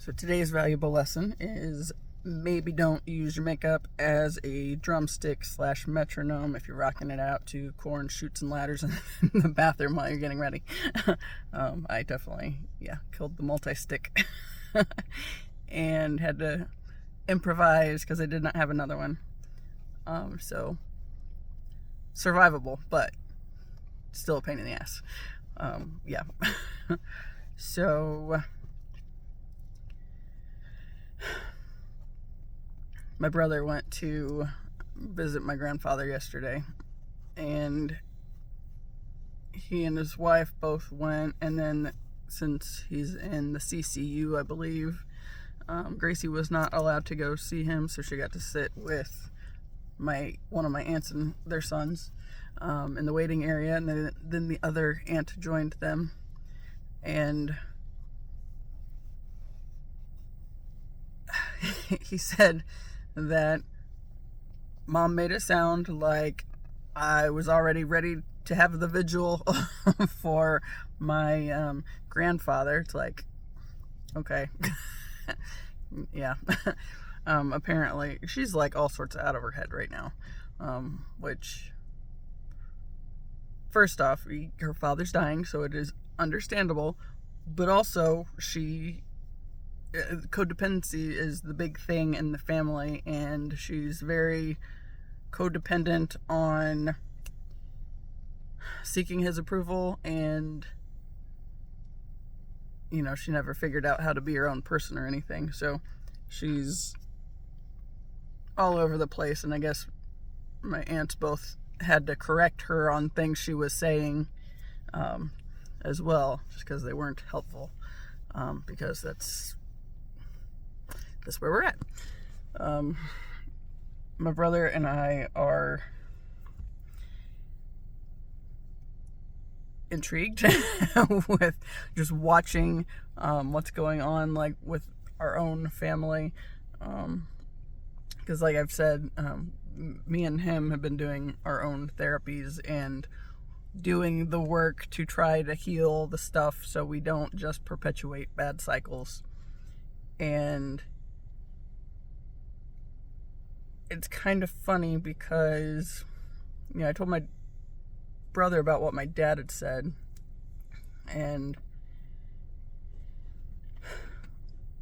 So today's valuable lesson is maybe don't use your makeup as a drumstick / metronome if you're rocking it out to corn chutes and ladders in the bathroom while you're getting ready. I definitely, killed the multi-stick and had to improvise because I did not have another one. So survivable, but still a pain in the ass. So my brother went to visit my grandfather yesterday, and he and his wife both went, and then since he's in the CCU, I believe, Gracie was not allowed to go see him, so she got to sit with one of my aunts and their sons in the waiting area, and then the other aunt joined them. And he said that Mom made it sound like I was already ready to have the vigil for my grandfather. It's like, okay. Yeah. Apparently she's like all sorts of out of her head right now, which, first off, her father's dying, so it is understandable, but also codependency is the big thing in the family, and she's very codependent on seeking his approval, and she never figured out how to be her own person or anything, so she's all over the place. And I guess my aunts both had to correct her on things she was saying as well, just because they weren't helpful, because that's where we're at. My brother and I are intrigued with just watching what's going on, like with our own family, because like I've said, me and him have been doing our own therapies and doing the work to try to heal the stuff so we don't just perpetuate bad cycles. And it's kind of funny because, I told my brother about what my dad had said, and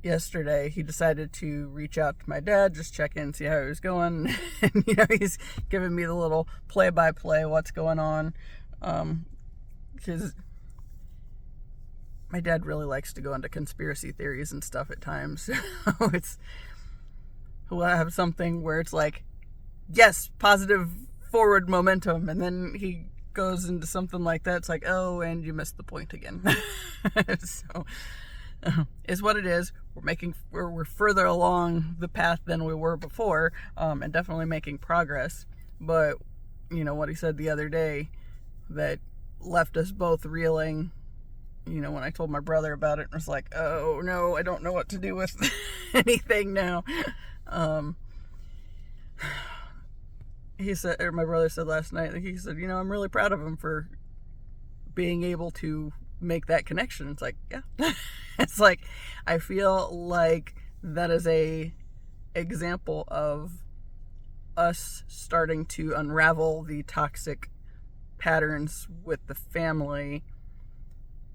yesterday he decided to reach out to my dad, just check in, see how he was going. And he's giving me the little play-by-play what's going on, because my dad really likes to go into conspiracy theories and stuff at times. So we'll have something where it's like, yes, positive forward momentum, and then he goes into something like that. It's like, oh, and you missed the point again. So is what it is. We're further along the path than we were before, and definitely making progress. But what he said the other day that left us both reeling, when I told my brother about it, I was like, oh no, I don't know what to do with anything now. He said, or my brother said last night, he said, I'm really proud of him for being able to make that connection. It's like, yeah. It's like, I feel like that is a example of us starting to unravel the toxic patterns with the family,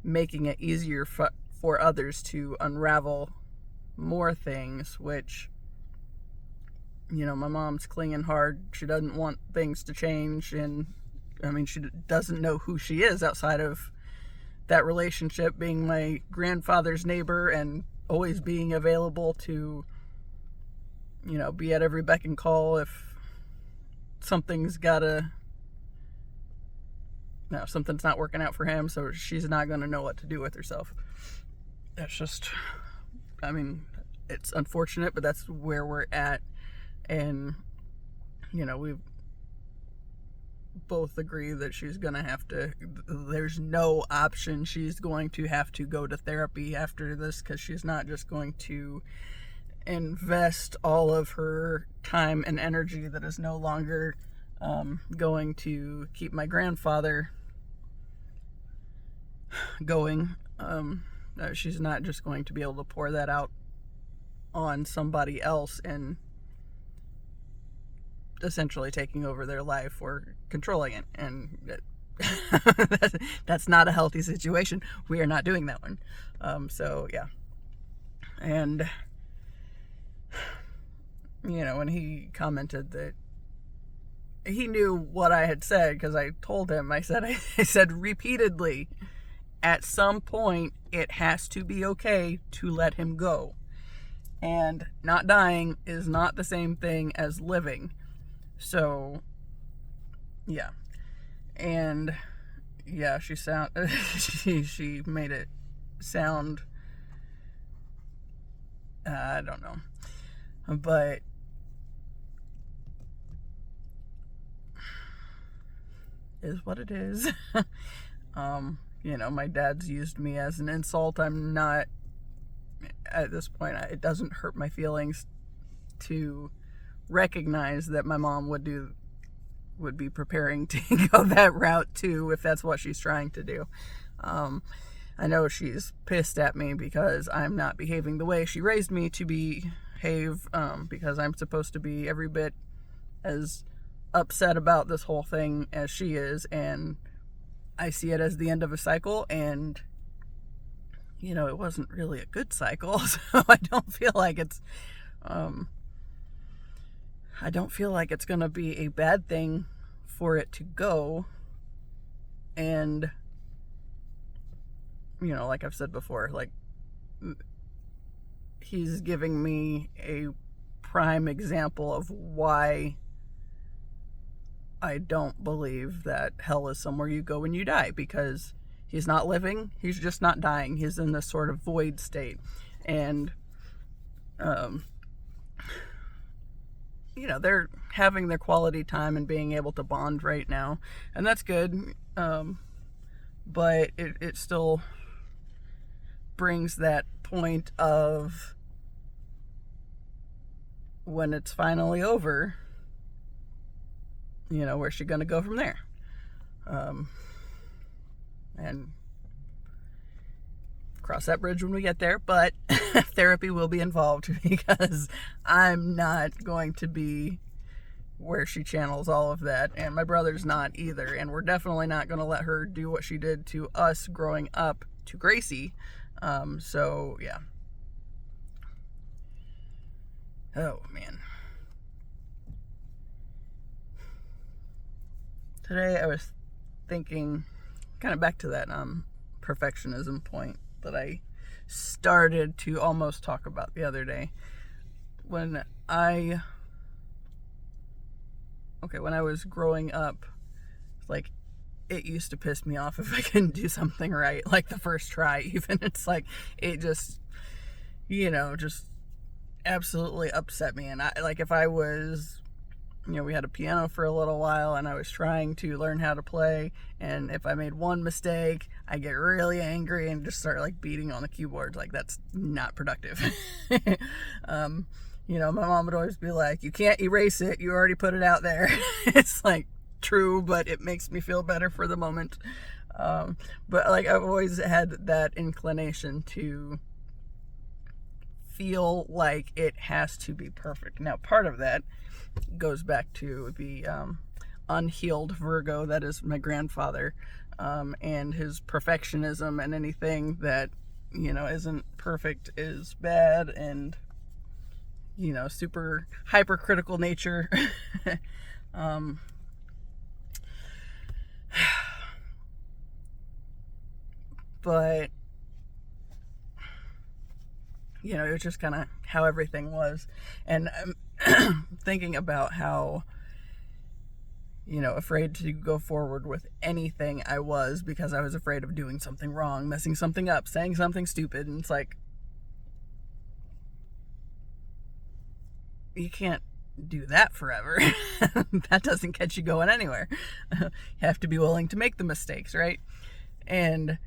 making it easier for others to unravel more things, which, my mom's clinging hard. She doesn't want things to change, and she doesn't know who she is outside of that relationship, being my grandfather's neighbor and always being available to, be at every beck and call if something's not working out for him, so she's not going to know what to do with herself. That's just, it's unfortunate, but that's where we're at. And, we both agree that she's going to have to, there's no option. She's going to have to go to therapy after this, because she's not just going to invest all of her time and energy that is no longer going to keep my grandfather going. She's not just going to be able to pour that out on somebody else and essentially taking over their life or controlling it. And that's not a healthy situation. We are not doing that one. So yeah. And when he commented that he knew what I had said, because I told him, I said repeatedly, at some point it has to be okay to let him go. And not dying is not the same thing as living. So yeah. And yeah, she made it sound, I don't know, but is what it is. My dad's used me as an insult. I'm not, at this point, it doesn't hurt my feelings to recognize that my mom would be preparing to go that route too, if that's what she's trying to do. I know she's pissed at me because I'm not behaving the way she raised me to behave, because I'm supposed to be every bit as upset about this whole thing as she is, and I see it as the end of a cycle, and it wasn't really a good cycle, so I don't feel like it's gonna be a bad thing for it to go. And like I've said before, like, he's giving me a prime example of why I don't believe that hell is somewhere you go when you die, because he's not living, he's just not dying. He's in this sort of void state. And they're having their quality time and being able to bond right now, and that's good. But it still brings that point of, when it's finally over, where's she gonna go from there? And cross that bridge when we get there, but therapy will be involved, because I'm not going to be where she channels all of that, and my brother's not either, and we're definitely not going to let her do what she did to us growing up to Gracie. So yeah. Oh man. Today I was thinking, kind of back to that perfectionism point that I started to almost talk about the other day. When I was growing up, like, it used to piss me off if I couldn't do something right, like the first try even. It's like, it just, just absolutely upset me. And if I was, we had a piano for a little while, and I was trying to learn how to play, and if I made one mistake, I get really angry and just start beating on the keyboard. Like, that's not productive. My mom would always be like, you can't erase it, you already put it out there. It's like, true, but it makes me feel better for the moment. But I've always had that inclination to feel like it has to be perfect. Now, part of that goes back to the unhealed Virgo that is my grandfather, and his perfectionism, and anything that isn't perfect is bad, and super hypercritical nature. But it was just kind of how everything was. And I'm thinking about how afraid to go forward with anything I was, because I was afraid of doing something wrong, messing something up, saying something stupid. And it's like, you can't do that forever. That doesn't get you going anywhere. You have to be willing to make the mistakes, right? And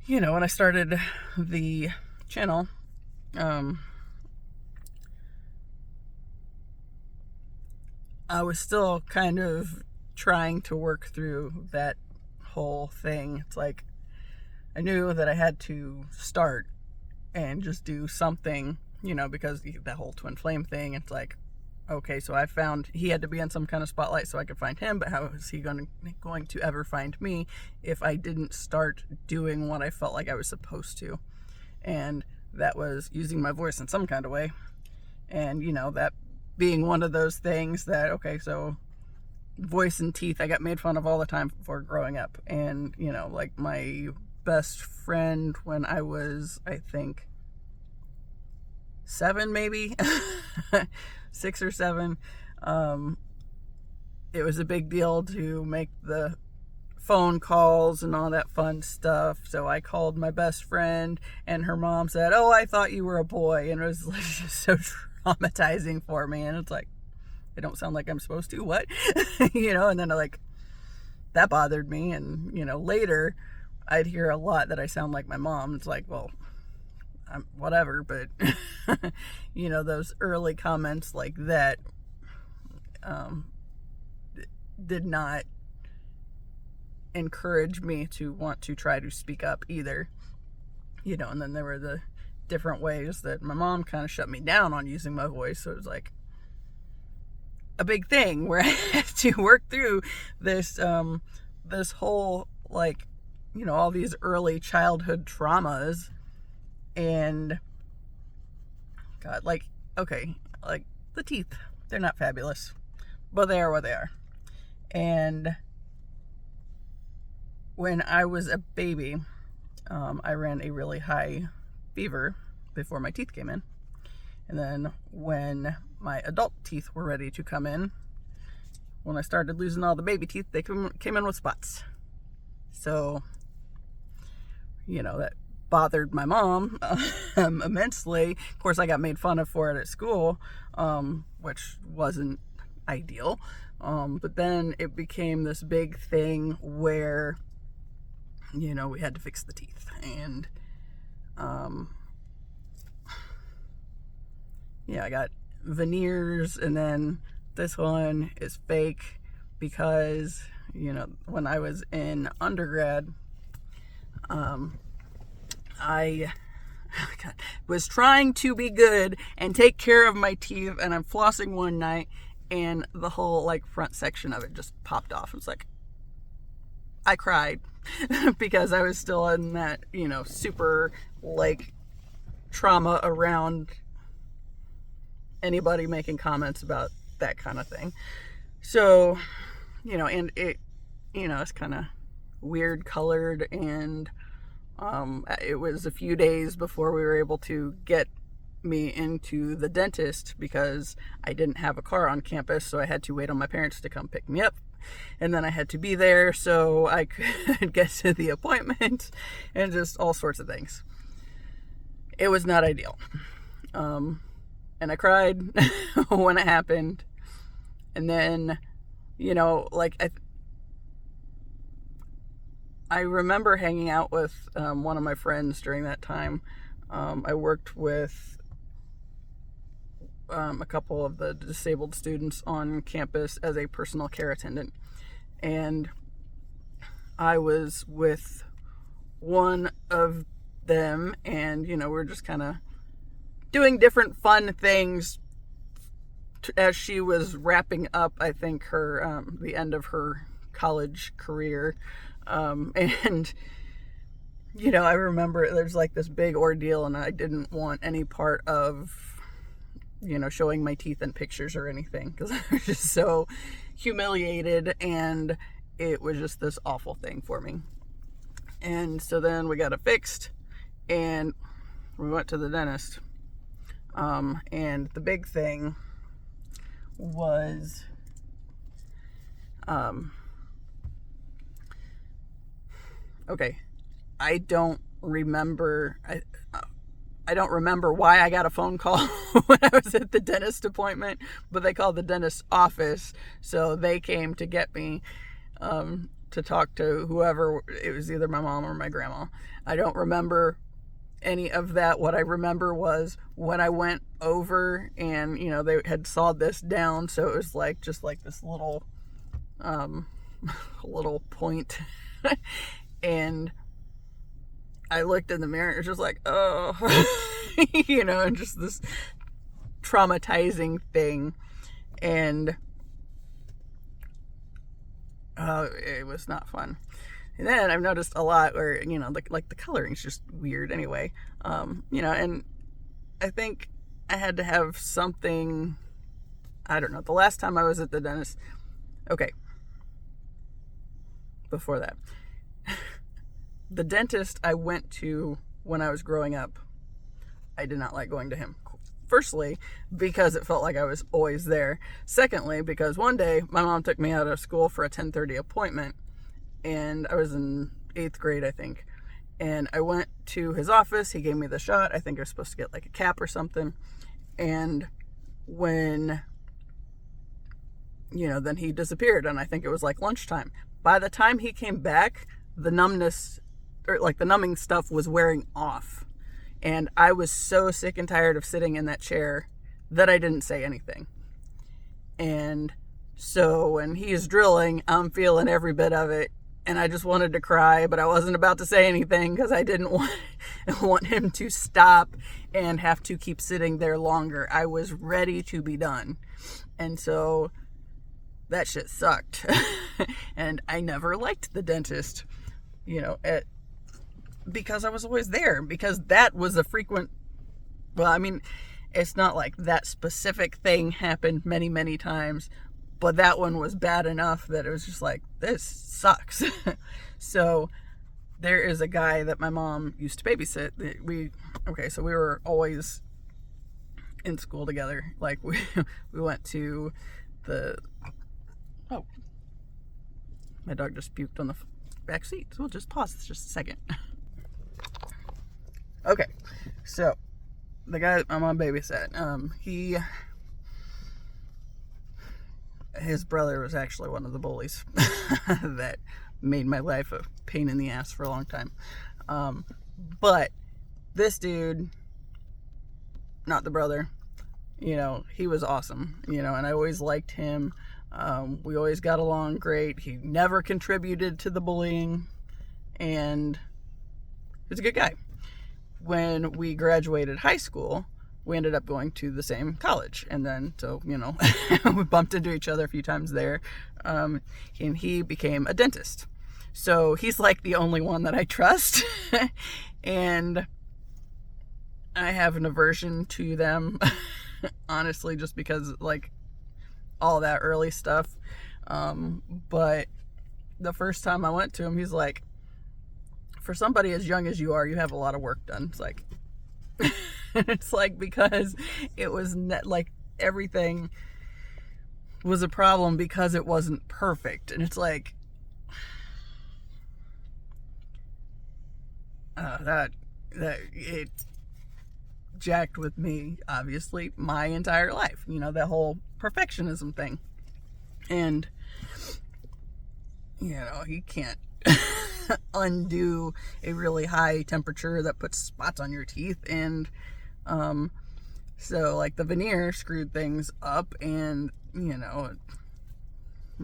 when I started the channel, I was still kind of trying to work through that whole thing. It's like, I knew that I had to start and just do something because that whole twin flame thing, it's like, okay, so I found he had to be in some kind of spotlight so I could find him, but how is he going to ever find me if I didn't start doing what I felt like I was supposed to? And that was using my voice in some kind of way. And, that being one of those things that, okay, so voice and teeth, I got made fun of all the time for growing up. And, like my best friend when I was, I think, 7 maybe, 6 or 7, it was a big deal to make the phone calls and all that fun stuff. So I called my best friend, and her mom said, "Oh, I thought you were a boy," and it was like just so traumatizing for me. And it's like, I don't sound like I'm supposed to. What? And then that bothered me. And later I'd hear a lot that I sound like my mom. It's like, well, I'm whatever, but those early comments like that did not encourage me to want to try to speak up either. And then there were the different ways that my mom kind of shut me down on using my voice. So it was like a big thing where I had to work through this whole, all these early childhood traumas. And God, okay, the teeth, they're not fabulous, but they are what they are. And when I was a baby, I ran a really high fever before my teeth came in. And then when my adult teeth were ready to come in, when I started losing all the baby teeth, they came in with spots. So, that bothered my mom immensely. Of course, I got made fun of for it at school, which wasn't ideal. But then it became this big thing where, we had to fix the teeth. And, I got veneers, and then this one is fake because, when I was in undergrad, I was trying to be good and take care of my teeth, and I'm flossing one night, and the whole front section of it just popped off. It was like, I cried because I was still in that, super trauma around anybody making comments about that kind of thing. So, and it, it's kind of weird colored, and it was a few days before we were able to get me into the dentist because I didn't have a car on campus, so I had to wait on my parents to come pick me up. And then I had to be there so I could get to the appointment, and just all sorts of things. It was not ideal. And I cried when it happened. And then, I remember hanging out with one of my friends during that time. I worked with a couple of the disabled students on campus as a personal care attendant. And I was with one of them, and, we're just kind of doing different fun things as she was wrapping up, I think, her the end of her college career. And I remember there's this big ordeal, and I didn't want any part of, showing my teeth in pictures or anything, because I was just so humiliated, and it was just this awful thing for me. And so then we got it fixed, and we went to the dentist. And the big thing was, okay, I don't remember why I got a phone call when I was at the dentist appointment, but they called the dentist's office, so they came to get me, to talk to whoever. It was either my mom or my grandma. I don't remember any of that. What I remember was when I went over, and they had sawed this down, so it was just this little little point. And I looked in the mirror, and it was just like, oh. and just this traumatizing thing. And it was not fun. And then I've noticed a lot where, like the coloring's just weird anyway. And I think I had to have something, I don't know, the last time I was at the dentist, okay, before that, the dentist I went to when I was growing up, I did not like going to him. Firstly, because it felt like I was always there. Secondly, because one day my mom took me out of school for a 10:30 appointment, and I was in 8th grade, I think. And I went to his office. He gave me the shot. I think I was supposed to get like a cap or something. And when, then he disappeared, and I think it was like lunchtime. By the time he came back, the numbness, or like the numbing stuff, was wearing off. And I was so sick and tired of sitting in that chair that I didn't say anything. And so when he's drilling, I'm feeling every bit of it. And I just wanted to cry, but I wasn't about to say anything because I didn't want him to stop and have to keep sitting there longer. I was ready to be done. And so that shit sucked. And I never liked the dentist, because I was always there, because that was a frequent, it's not like that specific thing happened many, many times, but that one was bad enough that it was just like, this sucks. So there is a guy that my mom used to babysit. We were always in school together. Like we went to my dog just puked on the back seat. So we'll just pause this just a second. Okay, so the guy that my mom babysat, his brother was actually one of the bullies that made my life a pain in the ass for a long time. But this dude, not the brother, he was awesome, and I always liked him. We always got along great. He never contributed to the bullying, and he's a good guy. When we graduated high school, we ended up going to the same college. And then, so, we bumped into each other a few times there. And he became a dentist. So he's like the only one that I trust. And I have an aversion to them, honestly, just because, like, all that early stuff. But the first time I went to him, he's like, for somebody as young as you are, you have a lot of work done. It's like, it's like, because it was like everything was a problem because it wasn't perfect. And it's like, that it jacked with me, obviously, my entire life, that whole perfectionism thing. And, you can't undo a really high temperature that puts spots on your teeth. And so like the veneer screwed things up, and now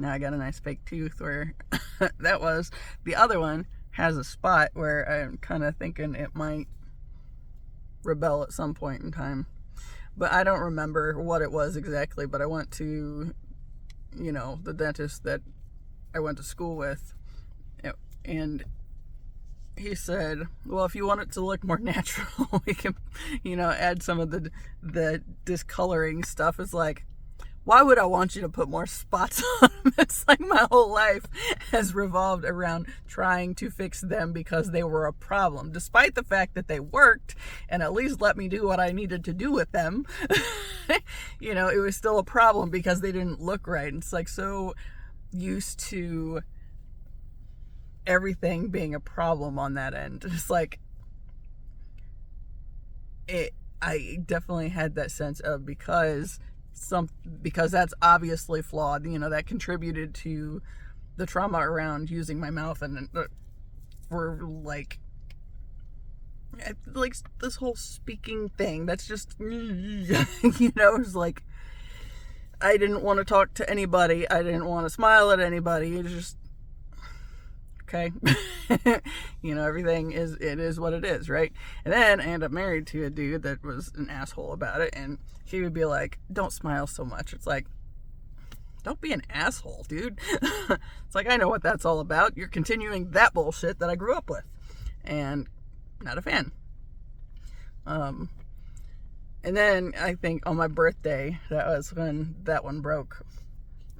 I got a nice fake tooth where that was. The other one has a spot where I'm kind of thinking it might rebel at some point in time, but I don't remember what it was exactly. But I went to the dentist that I went to school with, and he said, well, if you want it to look more natural, we can, add some of the discoloring stuff. It's like, why would I want you to put more spots on them? It's like my whole life has revolved around trying to fix them because they were a problem, despite the fact that they worked and at least let me do what I needed to do with them. It was still a problem because they didn't look right. And it's like, so used to everything being a problem on that end. It's like, I definitely had that sense of, because that's obviously flawed, that contributed to the trauma around using my mouth, and for like this whole speaking thing that's just it's like, I didn't want to talk to anybody, I didn't want to smile at anybody. It just okay? Everything is what it is, right? And then I ended up married to a dude that was an asshole about it, and he would be like, don't smile so much. It's like, don't be an asshole, dude. It's like, I know what that's all about. You're continuing that bullshit that I grew up with, and not a fan. And then I think on my birthday, that was when that one broke,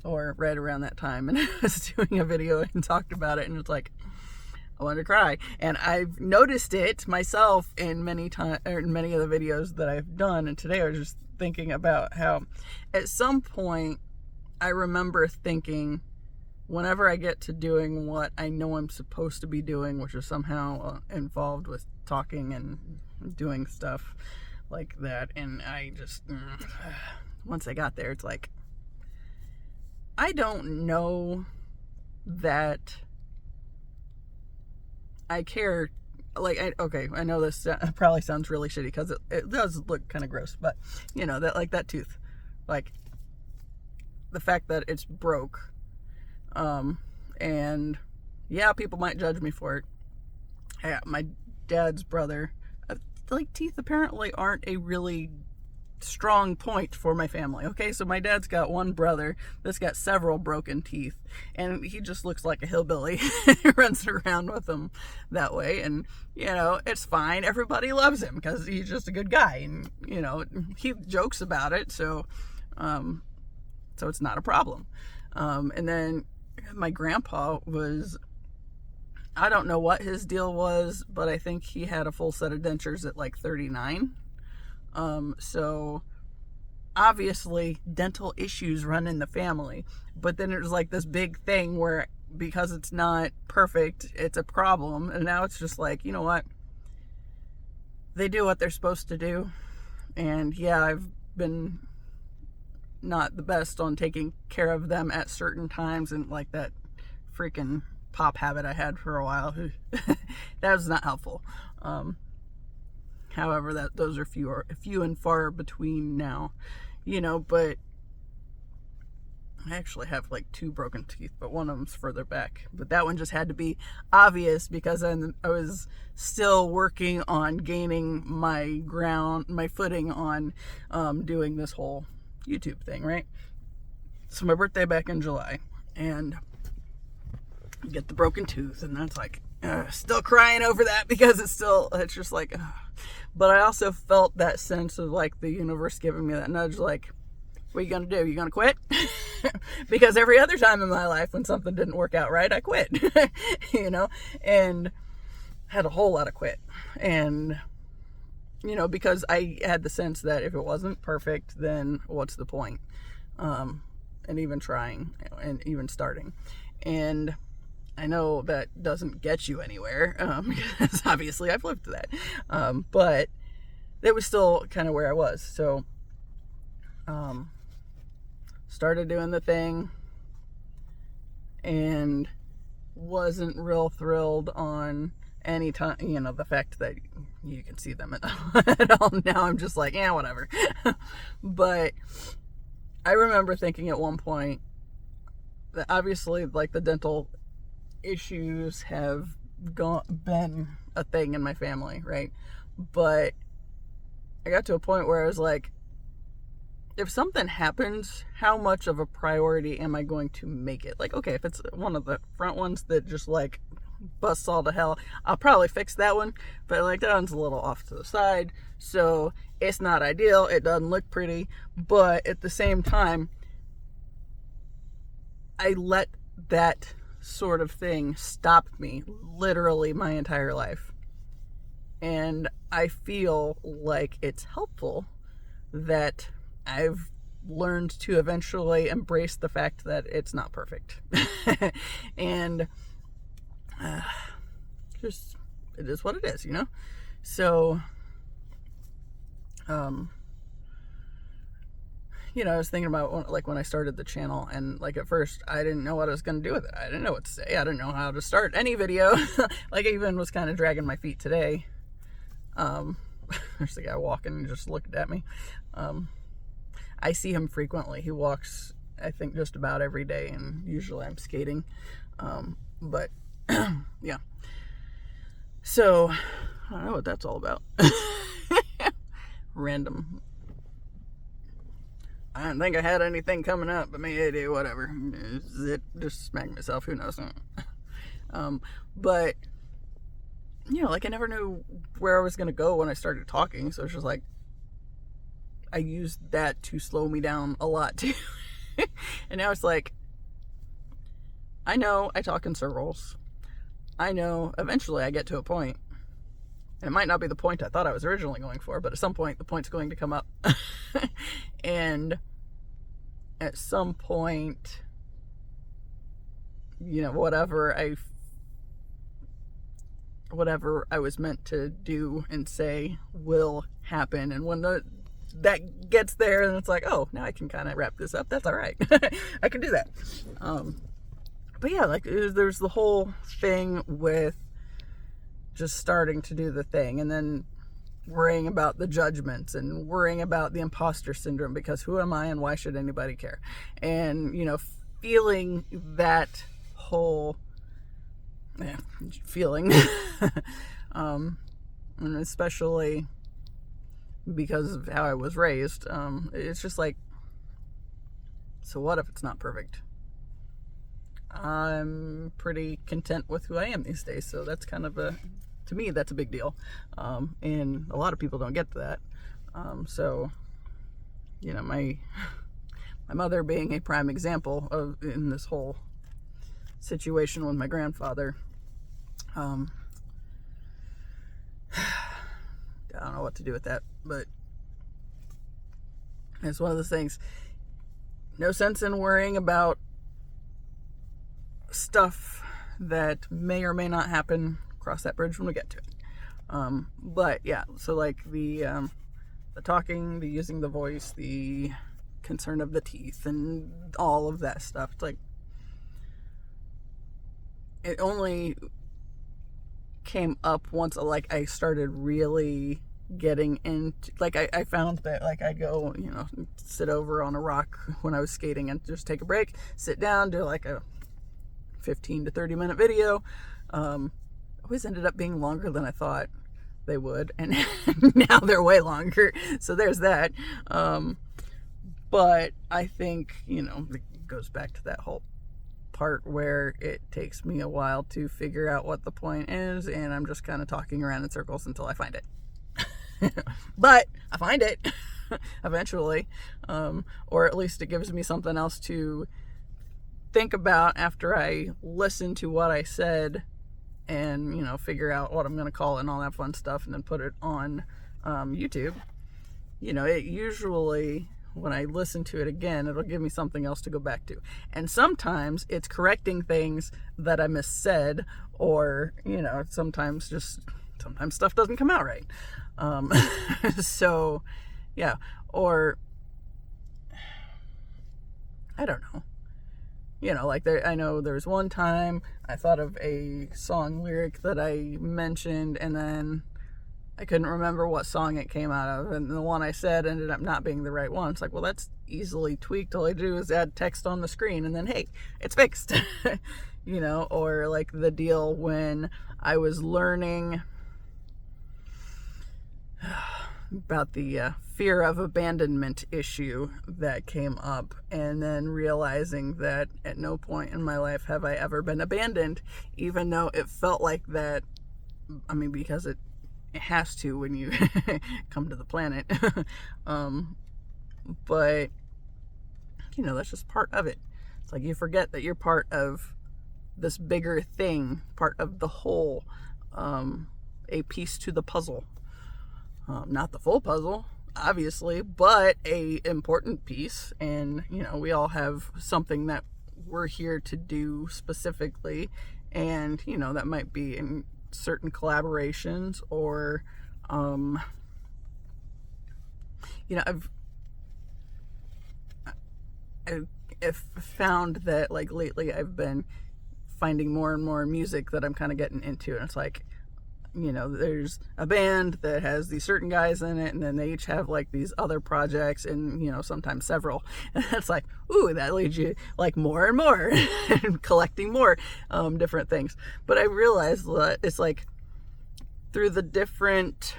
or right around that time, and I was doing a video and talked about it, and it's like, I wanted to cry. And I've noticed it myself in many of the videos that I've done, and today I was just thinking about how at some point I remember thinking, whenever I get to doing what I know I'm supposed to be doing, which is somehow involved with talking and doing stuff like that, and I just, once I got there, it's like, I don't know that I care. Like, I know this probably sounds really shitty, because it does look kind of gross, but, that tooth, like, the fact that it's broke, and yeah, people might judge me for it. Yeah, my dad's brother, like, teeth apparently aren't a really strong point for my family. Okay, so my dad's got one brother that's got several broken teeth, and he just looks like a hillbilly. He runs around with them that way, and it's fine. Everybody loves him because he's just a good guy, and he jokes about it, so it's not a problem. And then my grandpa was, I don't know what his deal was, but I think he had a full set of dentures at like 39. So obviously dental issues run in the family, but then it was like this big thing where, because it's not perfect, it's a problem. And now it's just like, you know what? They do what they're supposed to do. And yeah, I've been not the best on taking care of them at certain times, and like that freaking pop habit I had for a while, that was not helpful. However, those are few and far between now, but I actually have like 2 broken teeth, but one of them's further back. But that one just had to be obvious because I was still working on gaining my footing on doing this whole YouTube thing, right? So my birthday back in July, and get the broken tooth, and that's like, still crying over that because it's just like, but I also felt that sense of like the universe giving me that nudge, like, what are you gonna do? You gonna quit? Because every other time in my life when something didn't work out right, I quit. And had a whole lot of quit, and because I had the sense that if it wasn't perfect, then what's the point? And even trying and even starting. And I know that doesn't get you anywhere, because obviously I've lived that. But it was still kind of where I was. So, started doing the thing and wasn't real thrilled on any time, the fact that you can see them at all. Now I'm just like, yeah, whatever. But I remember thinking at one point that obviously, like, the dental issues have been a thing in my family, right? But I got to a point where I was like, if something happens, how much of a priority am I going to make it? Like, okay, if it's one of the front ones that just like busts all to hell, I'll probably fix that one, but like that one's a little off to the side, so it's not ideal, it doesn't look pretty, but at the same time, I let that sort of thing stop me literally my entire life. And I feel like it's helpful that I've learned to eventually embrace the fact that it's not perfect. And just, it is what it is, So, I was thinking about like when I started the channel, and like at first I didn't know what I was going to do with it. I didn't know what to say. I didn't know how to start any video. Like, I even was kind of dragging my feet today. There's the guy walking and just looked at me. I see him frequently. He walks, I think, just about every day, and usually I'm skating. But Yeah. So, I don't know what that's all about. Random. I don't think I had anything coming up, but maybe whatever. It just smacked myself. Who knows? But like I never knew where I was gonna go when I started talking, so it's just like I used that to slow me down a lot too. And now it's like I know I talk in circles. I know eventually I get to a point, and it might not be the point I thought I was originally going for, but at some point the point's going to come up. And at some point, whatever I was meant to do and say will happen. And when that gets there, and it's like, oh, now I can kind of wrap this up. That's all right. I can do that. But yeah, like there's the whole thing with just starting to do the thing and then worrying about the judgments and worrying about the imposter syndrome, because who am I and why should anybody care? And, feeling that whole feeling, and especially because of how I was raised, it's just like, so what if it's not perfect? I'm pretty content with who I am these days, so that's kind of to me, that's a big deal. And a lot of people don't get to that. So, my mother being a prime example of in this whole situation with my grandfather. I don't know what to do with that, but it's one of those things. No sense in worrying about stuff that may or may not happen. Cross that bridge when we get to it. But yeah, so like the talking, the using the voice, the concern of the teeth, and all of that stuff. It's like it only came up once I started really getting into, like I found that like I go, sit over on a rock when I was skating and just take a break, sit down, do like a 15 to 30 minute video. Always ended up being longer than I thought they would, and now they're way longer, so there's that. But I think it goes back to that whole part where it takes me a while to figure out what the point is, and I'm just kind of talking around in circles until I find it. But I find it eventually, or at least it gives me something else to think about after I listen to what I said, and figure out what I'm going to call it and all that fun stuff, and then put it on YouTube. It usually, when I listen to it again, it'll give me something else to go back to. And sometimes it's correcting things that I missaid, or sometimes stuff doesn't come out right. So yeah, or I don't know. I know there's one time I thought of a song lyric that I mentioned, and then I couldn't remember what song it came out of, and the one I said ended up not being the right one. It's like, well, that's easily tweaked. All I do is add text on the screen, and then, hey, it's fixed. Or like the deal when I was learning about the fear of abandonment issue that came up, and then realizing that at no point in my life have I ever been abandoned, even though it felt like that. I mean, because it has to when you come to the planet. But that's just part of it. It's like you forget that you're part of this bigger thing, part of the whole, a piece to the puzzle. Not the full puzzle, obviously, but a important piece. And we all have something that we're here to do specifically, and that might be in certain collaborations, or I've found that like lately I've been finding more and more music that I'm kind of getting into, and it's like there's a band that has these certain guys in it, and then they each have like these other projects, and sometimes several. And it's like, ooh, that leads you like more and more and collecting more different things. But I realized that it's like through the different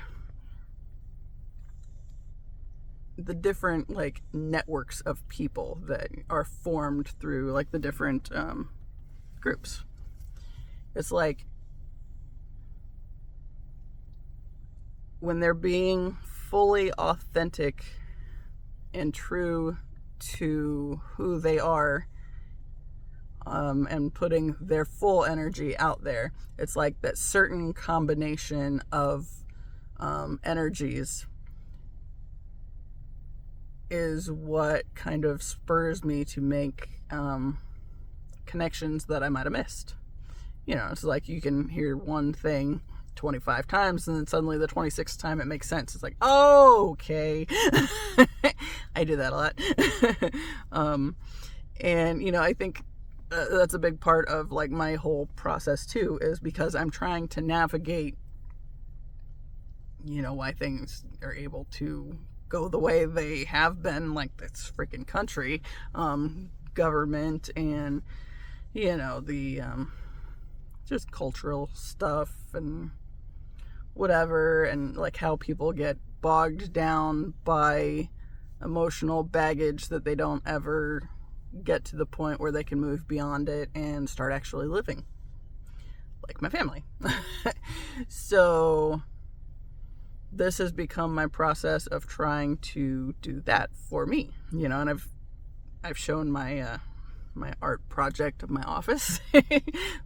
like networks of people that are formed through like the different groups. It's like when they're being fully authentic and true to who they are, and putting their full energy out there, it's like that certain combination of energies is what kind of spurs me to make connections that I might have missed. It's like you can hear one thing 25 times and then suddenly the 26th time it makes sense. It's like, oh, okay. I do that a lot. And I think that's a big part of like my whole process too, is because I'm trying to navigate why things are able to go the way they have been, like this freaking country, government, and the just cultural stuff and whatever, and like how people get bogged down by emotional baggage that they don't ever get to the point where they can move beyond it and start actually living, like my family. So this has become my process of trying to do that for me, and I've shown my my art project of my office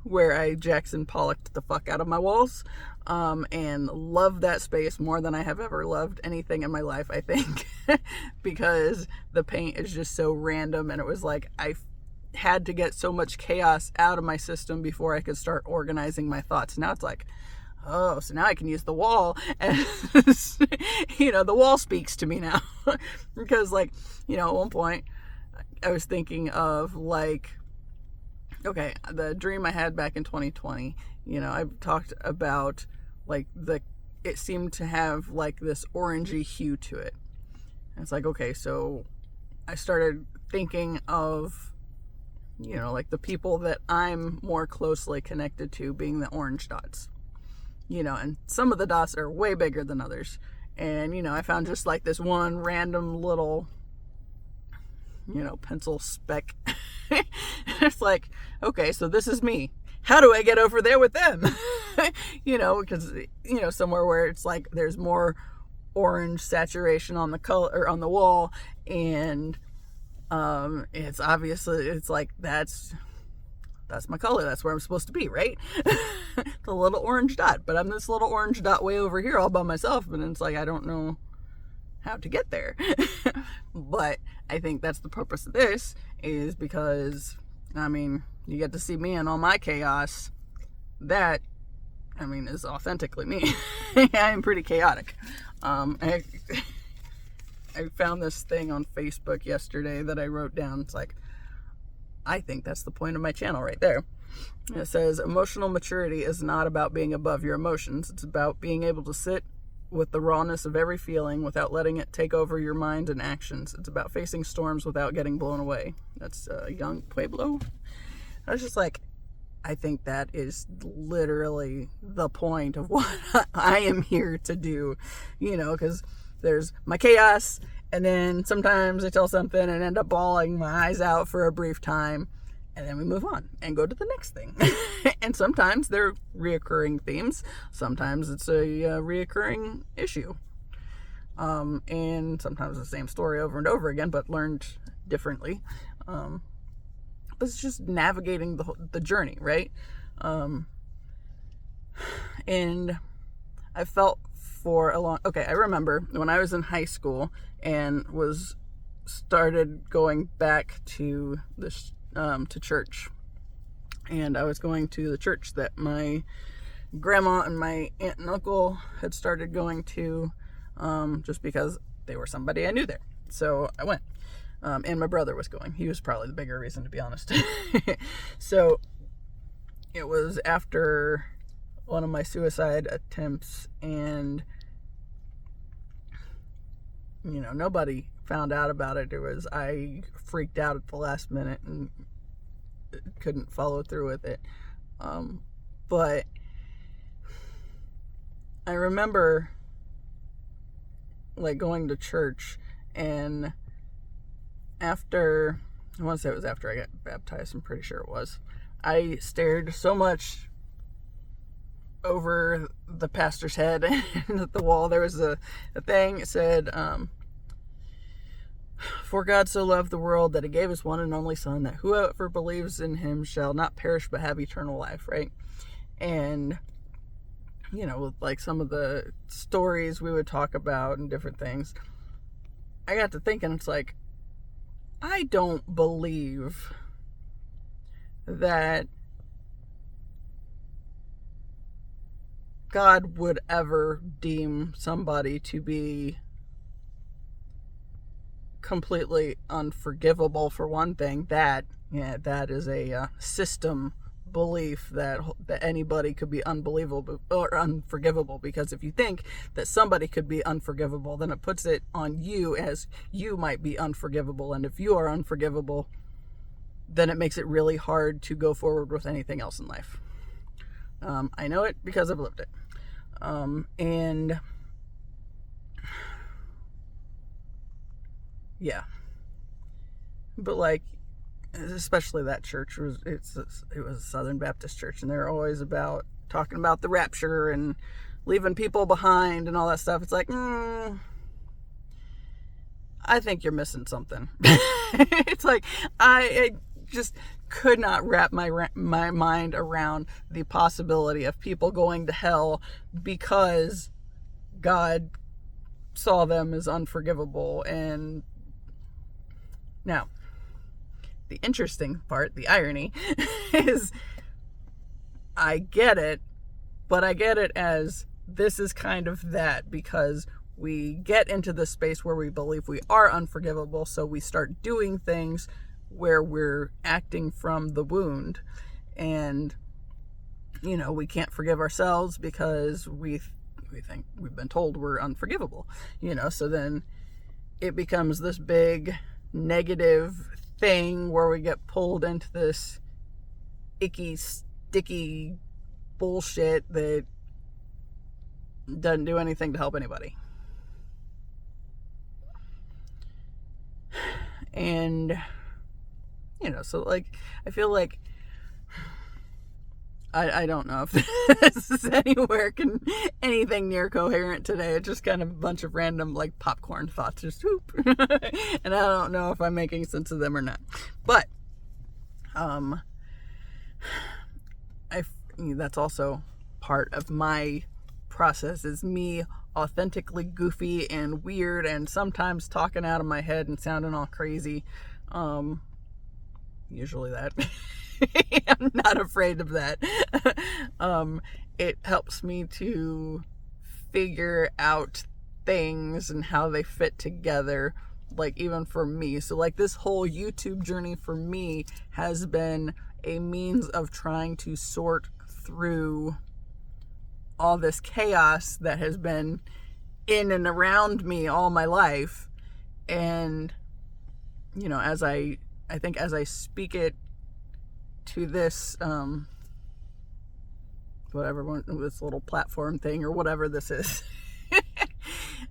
where I Jackson Pollocked the fuck out of my walls, and love that space more than I have ever loved anything in my life, I think. Because the paint is just so random, and it was like I had to get so much chaos out of my system before I could start organizing my thoughts. Now it's like, oh, so now I can use the wall, and the wall speaks to me now. Because at one point I was thinking of like, okay, the dream I had back in 2020, I've talked about like it seemed to have like this orangey hue to it. And it's like, okay, so I started thinking of, like the people that I'm more closely connected to being the orange dots, and some of the dots are way bigger than others. And, I found just like this one random little, pencil speck. It's like, okay, so this is me. How do I get over there with them? Because, somewhere where it's like there's more orange saturation on the color or on the wall, and it's obviously, it's like that's my color. That's where I'm supposed to be, right? The little orange dot. But I'm this little orange dot way over here all by myself, and it's like I don't know how to get there. But I think that's the purpose of this, is because you get to see me and all my chaos. That is authentically me. I'm pretty chaotic. I found this thing on Facebook yesterday that I wrote down. It's like, I think that's the point of my channel right there. It says, emotional maturity is not about being above your emotions. It's about being able to sit with the rawness of every feeling without letting it take over your mind and actions. It's about facing storms without getting blown away. That's young Pueblo. I was just like, I think that is literally the point of what I am here to do, because there's my chaos, and then sometimes I tell something and end up bawling my eyes out for a brief time, and then we move on and go to the next thing. And sometimes they're reoccurring themes. Sometimes it's a reoccurring issue. And sometimes the same story over and over again, but learned differently. But it's just navigating the journey, right? And I felt for a long... Okay, I remember when I was in high school and started going back to this... to church, and I was going to the church that my grandma and my aunt and uncle had started going to, just because they were somebody I knew there. So I went, and my brother was going. He was probably the bigger reason, to be honest. So it was after one of my suicide attempts, and nobody found out about it. I freaked out at the last minute and couldn't follow through with it. But I remember like going to church, and I want to say it was after I got baptized, I'm pretty sure it was, I stared so much over the pastor's head and at the wall. There was a thing. It said, "For God so loved the world that he gave his one and only Son, that whoever believes in him shall not perish but have eternal life," right? And with like some of the stories we would talk about and different things, I got to thinking, it's like, I don't believe that God would ever deem somebody to be completely unforgivable, for one thing. That is a system belief that anybody could be unbelievable or unforgivable, because if you think that somebody could be unforgivable, then it puts it on you as you might be unforgivable, and if you are unforgivable, then it makes it really hard to go forward with anything else in life. I know it because I've lived it. And yeah, but like, especially that church it was a Southern Baptist church, and they're always about talking about the rapture and leaving people behind and all that stuff. It's like, I think you're missing something. It's like, I just could not wrap my mind around the possibility of people going to hell because God saw them as unforgivable. And now, the interesting part, the irony, is I get it, but I get it as this is kind of that, because we get into the space where we believe we are unforgivable, so we start doing things where we're acting from the wound, and we can't forgive ourselves because we think we've been told we're unforgivable, so then it becomes this big negative thing where we get pulled into this icky, sticky bullshit that doesn't do anything to help anybody. And so like, I feel like I don't know if this is anything near coherent today. It's just kind of a bunch of random like popcorn thoughts, just whoop. And I don't know if I'm making sense of them or not. But that's also part of my process, is me authentically goofy and weird and sometimes talking out of my head and sounding all crazy. Usually that. I'm not afraid of that. It helps me to figure out things and how they fit together, like even for me. So like, this whole YouTube journey for me has been a means of trying to sort through all this chaos that has been in and around me all my life. And as I think as I speak it to this this little platform thing or whatever this is,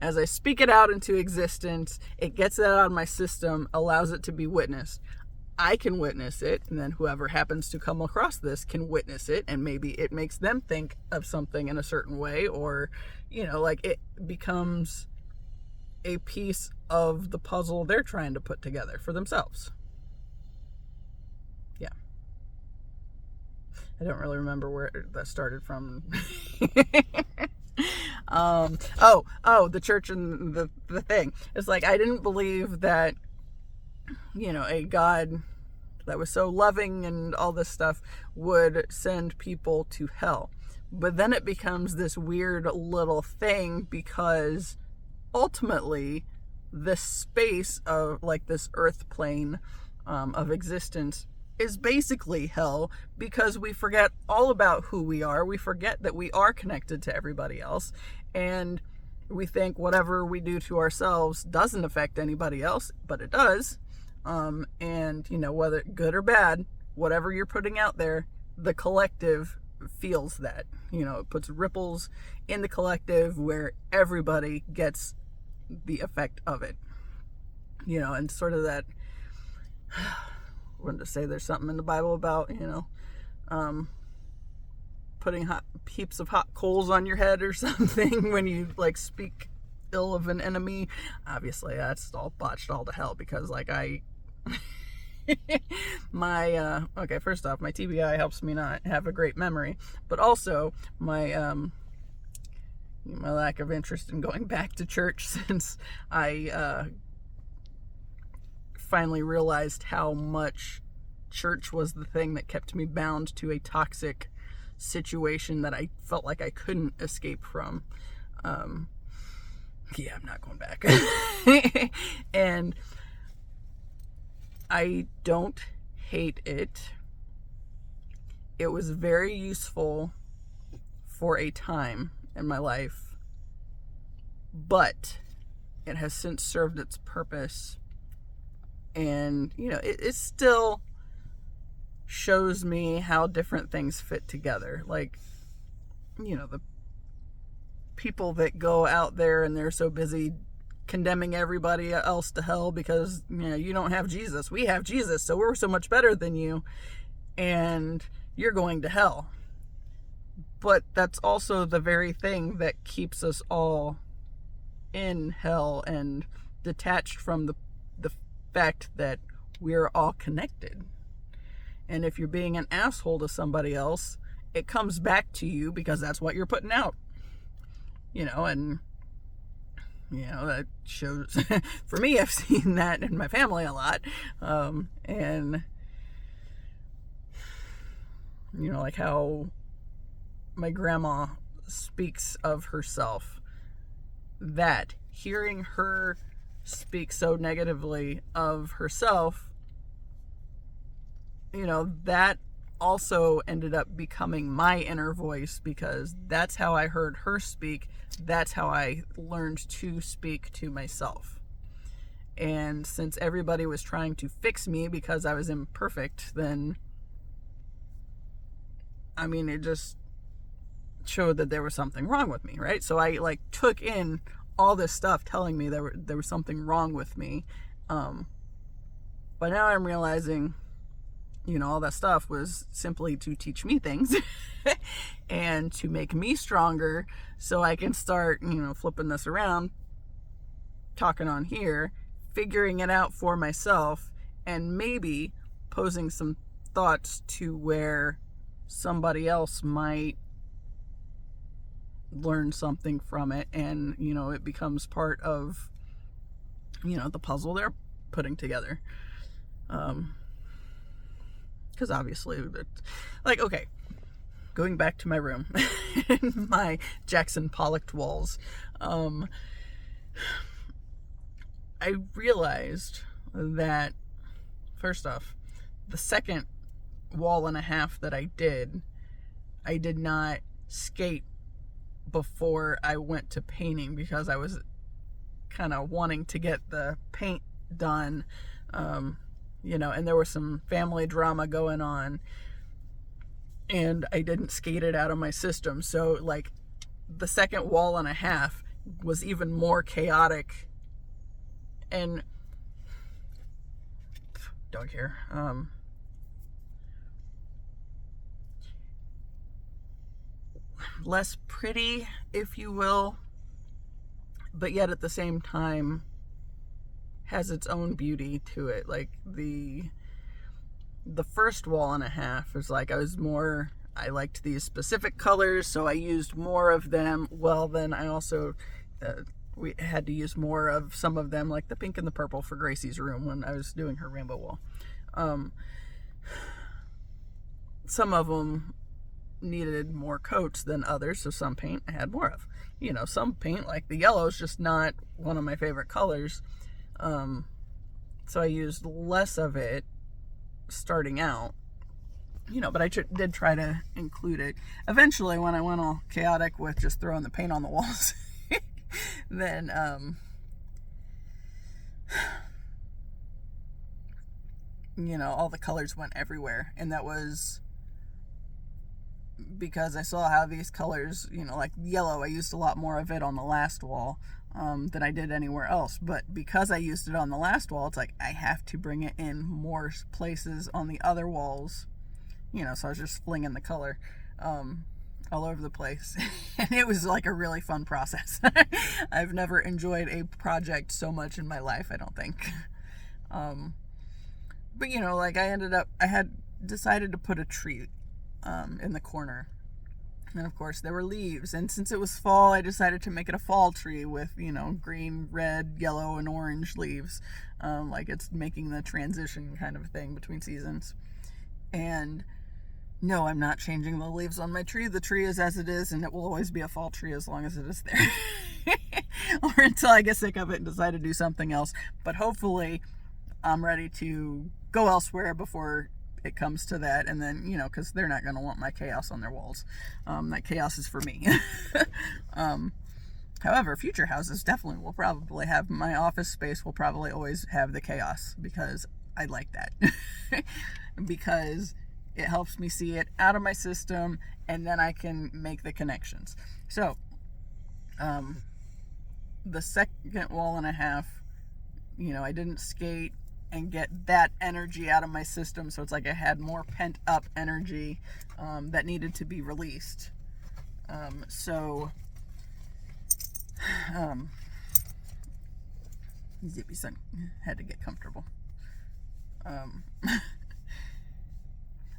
as I speak it out into existence, it gets that out of my system, allows it to be witnessed. I can witness it, and then whoever happens to come across this can witness it, and maybe it makes them think of something in a certain way, or like, it becomes a piece of the puzzle they're trying to put together for themselves. Yeah. I don't really remember where that started from. The church and the thing. It's like, I didn't believe that, a God that was so loving and all this stuff would send people to hell. But then it becomes this weird little thing, because ultimately this space of like this earth plane of existence is basically hell, because we forget all about who we are. We forget that we are connected to everybody else, and we think whatever we do to ourselves doesn't affect anybody else, but it does. And whether good or bad, whatever you're putting out there, the collective feels that. It puts ripples in the collective where everybody gets the effect of it. And sort of that, I wanted to say there's something in the Bible about, putting heaps of hot coals on your head or something when you speak ill of an enemy. Obviously that's all botched all to hell, because okay, first off, my TBI helps me not have a great memory, but also my lack of interest in going back to church since I finally realized how much church was the thing that kept me bound to a toxic situation that I felt like I couldn't escape from. I'm not going back. And I don't hate it. It was very useful for a time in my life, but it has since served its purpose. And, it still shows me how different things fit together. The people that go out there and they're so busy condemning everybody else to hell because you don't have Jesus. We have Jesus, so we're so much better than you, and you're going to hell. But that's also the very thing that keeps us all in hell and detached from the fact that we're all connected. And if you're being an asshole to somebody else, it comes back to you, because that's what you're putting out. And that shows for me, I've seen that in my family a lot. And how my grandma speaks of herself, that hearing her speak so negatively of herself, that also ended up becoming my inner voice, because that's how I heard her speak. That's how I learned to speak to myself. And since everybody was trying to fix me because I was imperfect, then it just showed that there was something wrong with me, right? So I took in all this stuff telling me there was something wrong with me. But now I'm realizing, all that stuff was simply to teach me things and to make me stronger, so I can start, flipping this around, talking on here, figuring it out for myself, and maybe posing some thoughts to where somebody else might learn something from it, and it becomes part of the puzzle they're putting together. Because obviously okay, going back to my room my Jackson Pollock walls, I realized that, first off, the second wall and a half that I did not skate before I went to painting, because I was kind of wanting to get the paint done, and there was some family drama going on, and I didn't skate it out of my system. So the second wall and a half was even more chaotic, and dog hair, less pretty, if you will, but yet at the same time has its own beauty to it. The first wall and a half is I liked these specific colors, so I used more of them. Well, then I also we had to use more of some of them, like the pink and the purple for Gracie's room when I was doing her rainbow wall. Some of them needed more coats than others, so some paint I had more of. Some paint, like the yellow, is just not one of my favorite colors, so I used less of it, starting out, but I did try to include it. Eventually, when I went all chaotic with just throwing the paint on the walls, then all the colors went everywhere, and that was because I saw how these colors, like yellow, I used a lot more of it on the last wall than I did anywhere else. But because I used it on the last wall, it's like I have to bring it in more places on the other walls. So I was just flinging the color all over the place. And it was like a really fun process. I've never enjoyed a project so much in my life, I don't think. But like I had decided to put a tree in the corner, and of course there were leaves, and since it was fall, I decided to make it a fall tree with green, red, yellow, and orange leaves, like it's making the transition kind of thing between seasons. And no, I'm not changing the leaves on my tree. The tree is as it is, and it will always be a fall tree as long as it is there. Or until I get sick of it and decide to do something else. But hopefully I'm ready to go elsewhere before it comes to that, and then because they're not going to want my chaos on their walls. That chaos is for me. However, future houses definitely will probably have, my office space will probably always have the chaos, because I like that. Because it helps me see it out of my system, and then I can make the connections. So the second wall and a half, I didn't skate and get that energy out of my system, so it's like I had more pent up energy that needed to be released. Zippy son had to get comfortable.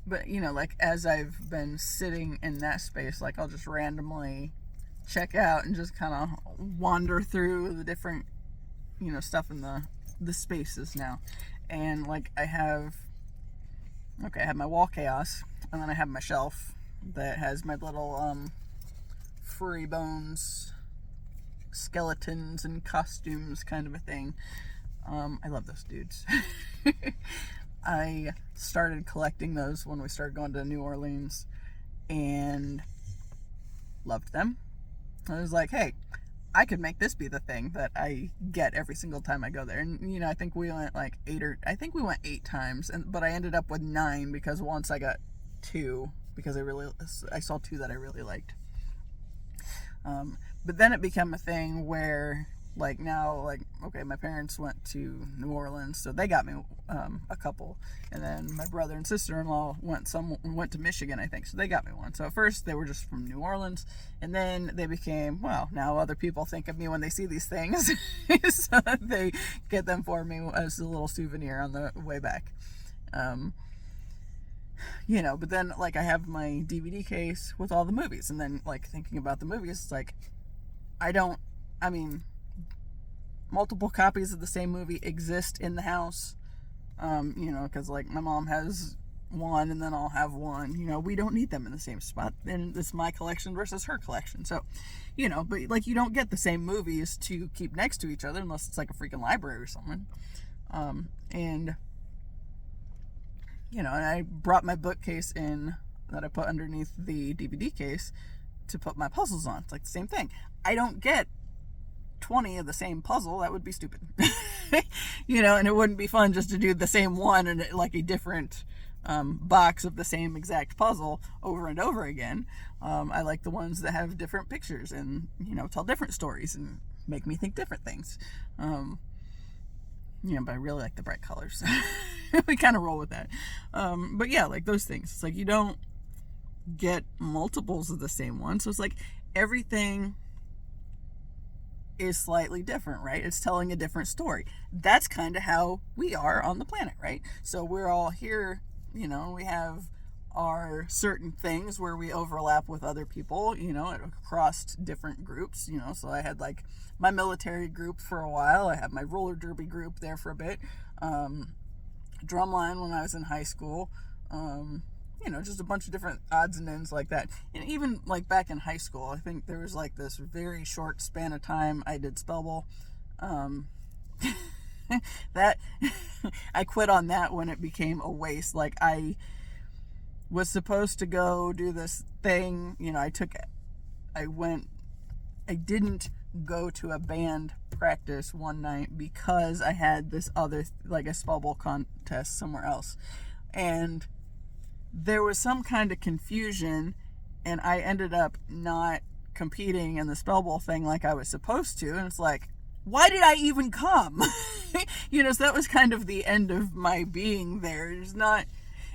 But like as I've been sitting in that space, like I'll just randomly check out and just kind of wander through the different stuff in the spaces now. And like I have my wall chaos, and then I have my shelf that has my little furry bones, skeletons and costumes kind of a thing. I love those dudes. I started collecting those when we started going to New Orleans and loved them. I was like, hey, I could make this be the thing that I get every single time I go there. And I think we went like 8 times, but I ended up with 9 because once I got 2 because I saw 2 that I really liked. But then it became a thing where like now, like, okay, my parents went to New Orleans, so they got me a couple, and then my brother and sister-in-law went to Michigan, I think, so they got me one. So at first they were just from New Orleans, and then they became, well, now other people think of me when they see these things, so they get them for me as a little souvenir on the way back. But then like I have my DVD case with all the movies, and then like thinking about the movies, it's like multiple copies of the same movie exist in the house, because like my mom has one and then I'll have one. We don't need them in the same spot, and it's my collection versus her collection. So, but like you don't get the same movies to keep next to each other unless it's like a freaking library or something. And I brought my bookcase in that I put underneath the DVD case to put my puzzles on. It's like the same thing. I don't get 20 of the same puzzle. That would be stupid. And it wouldn't be fun just to do the same one in like a different box of the same exact puzzle over and over again. I like the ones that have different pictures and tell different stories and make me think different things. But I really like the bright colors. We kind of roll with that. But yeah, like those things, it's like you don't get multiples of the same one, so it's like everything is slightly different, right? It's telling a different story. That's kind of how we are on the planet, right? So we're all here, we have our certain things where we overlap with other people, across different groups, so I had like my military group for a while. I had my roller derby group there for a bit, drumline when I was in high school, just a bunch of different odds and ends like that. And even like back in high school, I think there was like this very short span of time I did spell ball. That I quit on that when it became a waste. Like, I was supposed to go do this thing, I didn't go to a band practice one night because I had this other, like, a spell bowl contest somewhere else. And there was some kind of confusion, and I ended up not competing in the spell bowl thing like I was supposed to. And it's like, why did I even come? So that was kind of the end of my being there.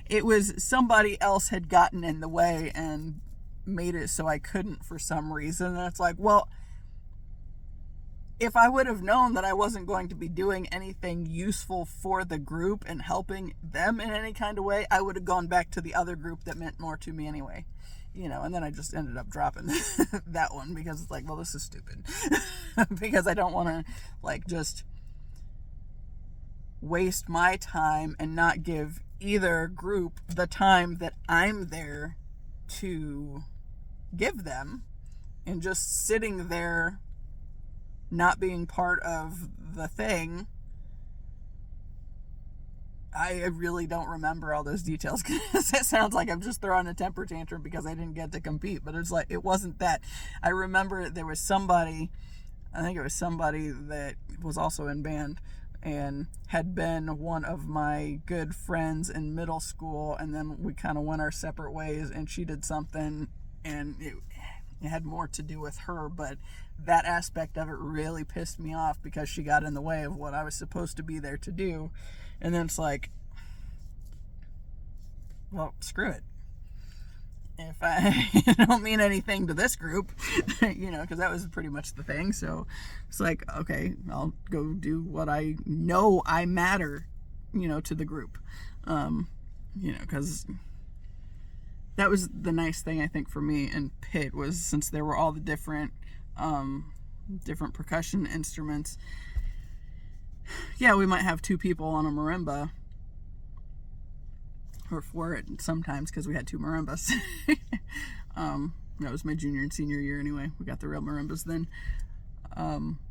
It was somebody else had gotten in the way and made it so I couldn't for some reason. And it's like, well, if I would have known that I wasn't going to be doing anything useful for the group and helping them in any kind of way, I would have gone back to the other group that meant more to me anyway. And then I just ended up dropping that one because it's like, well, this is stupid. Because I don't want to, like, just waste my time and not give either group the time that I'm there to give them, and just sitting there not being part of the thing. I really don't remember all those details because it sounds like I'm just throwing a temper tantrum because I didn't get to compete, but it's like, it wasn't that. I remember there was somebody, I think it was somebody that was also in band and had been one of my good friends in middle school, and then we kind of went our separate ways, and she did something, and it had more to do with her, but that aspect of it really pissed me off because she got in the way of what I was supposed to be there to do. And then it's like, well, screw it. If I don't mean anything to this group, because that was pretty much the thing. So it's like, okay, I'll go do what I know I matter, to the group. Because that was the nice thing, I think, for me in Pitt, was since there were all the different percussion instruments. Yeah, we might have 2 people on a marimba, or 4 sometimes, because we had 2 marimbas. That was my junior and senior year anyway. We got the real marimbas then.